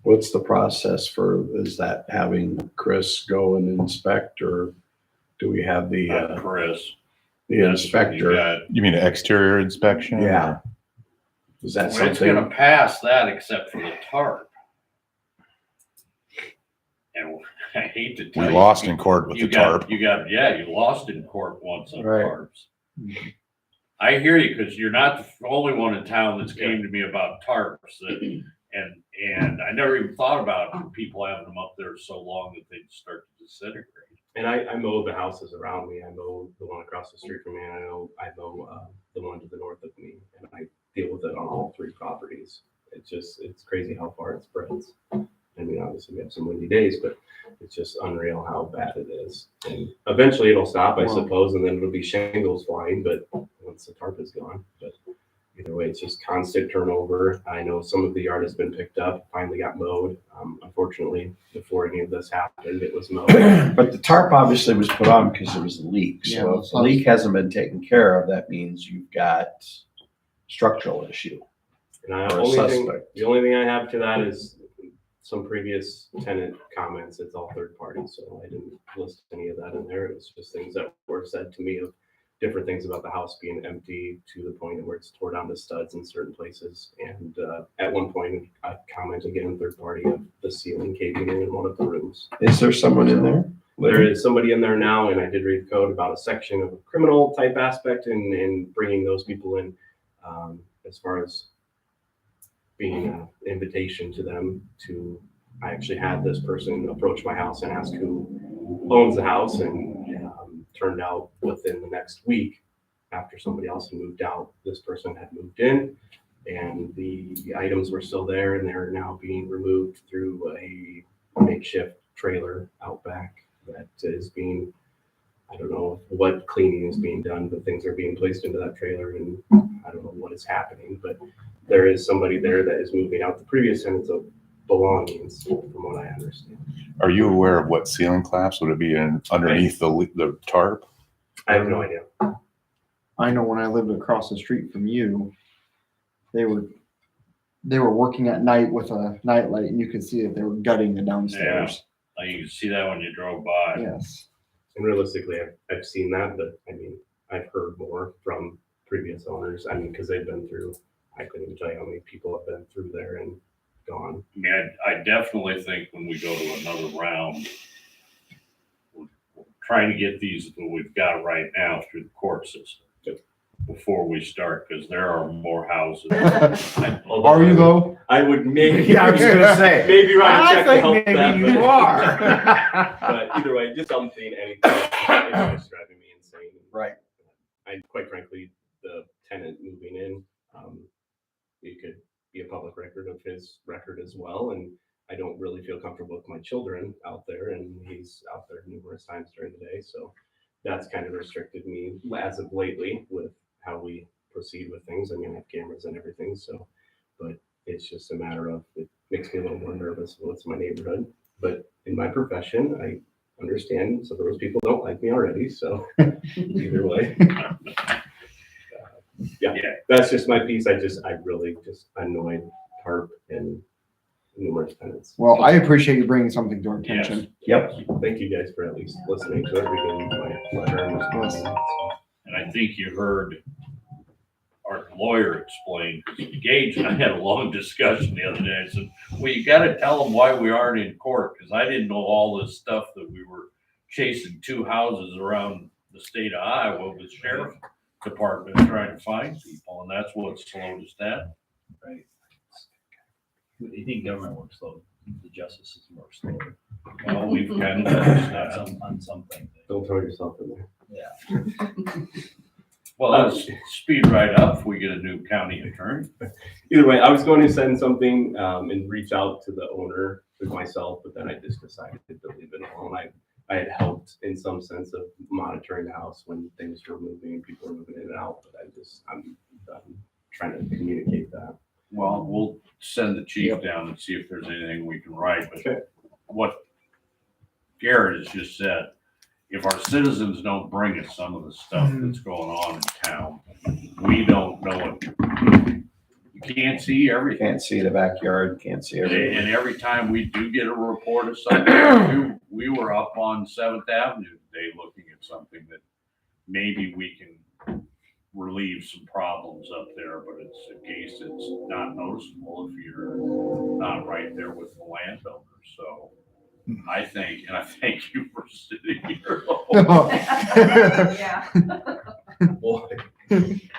What's the process for, is that having Chris go and inspect, or Do we have the Chris. the inspector? You mean exterior inspection? Yeah. Is that Well, it's gonna something? pass that except for the tarp. And I hate to tell We you. lost in court with you the got- tarp. You lost in court once on Right. tarps. I hear you, because you're not the only one in town that's came to me about tarps that, and I never even thought about people having them up there so long that they'd start to disintegrate. And I mow the houses around me. I mow the one across the street from me. And I mow the one to the north of me, and I deal with it on all 3 properties. It's crazy how far it spreads. I mean, obviously we have some windy days, but it's just unreal how bad it is. And eventually it'll stop, I suppose, and then it'll be shingles flying, but once the tarp is gone. But either way, it's just constant turnover. I know some of the yard has been picked up, finally got mowed. Unfortunately, before any of this happened, it was mowed. But the tarp obviously was put on because there was a leak. Yeah, So if the leak hasn't been taken care of, that means you've got structural issue. And Or a suspect. the only thing I have to that is some previous tenant comments. It's all third party, so I didn't list any of that in there. It was just things that were said to me of different things about the house being empty to the point where it's tore down to studs in certain places. And at one point, I commented again, third party, of the ceiling caving in one of the rooms. Is there someone in there? There is somebody in there now, and I did read the code about a section of a criminal type aspect and bringing those people in as far as being an invitation to them to, I actually had this person approach my house and ask who owns the house, and turned out within the next week, after somebody else had moved out, this person had moved in, and the items were still there, and they're now being removed through a makeshift trailer out back that is being, I don't know what cleaning is being done, but things are being placed into that trailer, and I don't know what is happening, but there is somebody there that is moving out the previous tenants of belongings, from what I understand. Are you aware of what ceiling collapse? Would it be underneath the tarp? I have no idea. I know when I lived across the street from you, they were working at night with a nightlight, and you could see that they were gutting the downstairs. Like you can see that when you drove by. Yes. And realistically, I've seen that, but I mean, I've heard more from previous owners. I mean, because they've been through, I couldn't even tell you how many people have been through there and gone. I mean, I definitely think when we go to another round, we're trying to get these that we've got right now through the court system before we start, because there are more houses. Are you though? I would maybe. Yeah, I was gonna say. Maybe write a check to help maybe that, you but- are. But either way, just something, anything, it's just driving me insane. Right. And quite frankly, the tenant moving in, it could be a public record of his record as well. And I don't really feel comfortable with my children out there, and he's out there numerous times during the day. So that's kind of restricted me as of lately with how we proceed with things. I mean, I have cameras and everything, so, but it's just a matter of, it makes me a little more nervous when it's my neighborhood. But in my profession, I understand some of those people don't like me already, so either way. Yeah, that's just my piece. I really just annoyed Tarp and numerous tenants. Well, I appreciate you bringing something to our attention. Yep. Thank you guys for at least listening to everything. My letter and responding. And I think you heard our lawyer explain, because Gage and I had a long discussion the other day. I said, well, you got to tell them why we aren't in court, because I didn't know all this stuff that we were chasing 2 houses around the state of Iowa with the sheriff department trying to find people, and that's what slowed us down. Right. You think government works slow, the justice system works slow. Well, we've kind of on something. Don't throw yourself in there. Yeah. well, let's speed right up if we get a new county attorney. Either way, I was going to send something and reach out to the owner with myself, but then I just decided to leave it alone. I had helped in some sense of monitoring the house when things were moving and people were moving in and out, but I'm trying to communicate that. Well, we'll send the chief down and see if there's anything we can write, but what Garrett has just said, if our citizens don't bring us some of the stuff that's going on in town, we don't know it. You can't see everything. Can't see the backyard, can't see everything. And every time we do get a report of something, we were up on 7th Avenue today looking at some maybe we can relieve some problems up there, but it's a case that's not noticeable if you're not right there with the landowner, so. I think, and I thank you for sitting here. Yeah. Boy,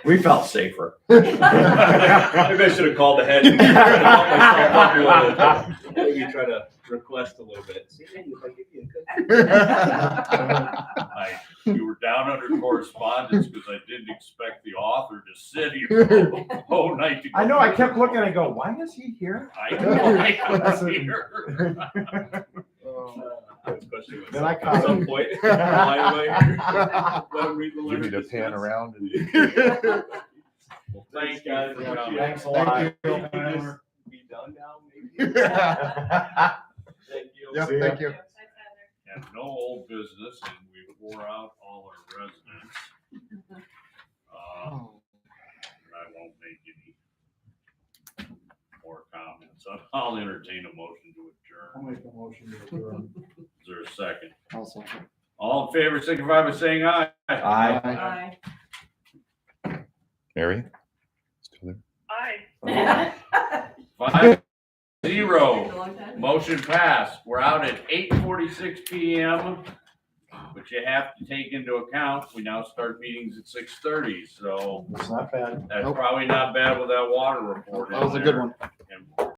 we felt safer. Maybe I should have called ahead and maybe try to request a little bit. See, maybe if I give you You were down under correspondence because I didn't expect the author to sit here the whole night. to go I know, I through kept the- looking and I go, why is he here? I know, I was here. Especially Then I at caught some him. point. Line away. Let him read the You letter. need to pan around and. Well, thanks, guys, for coming. Thanks a lot. Maybe just be done now, maybe. Thank you. Yep, thank you. And no old business, and we wore out all our residents. I won't make any more comments. I'll entertain a motion to I'll adjourn. make a motion to adjourn. Is there a second? Also. All in favor, signify by saying aye. Aye. Mary? Still there? Hi. 5-0. Motion passed. We're out at 8:46 PM. But you have to take into account, we now start meetings at 6:30, so It's not bad. that's Nope. probably not bad with that water report. That was a good one. And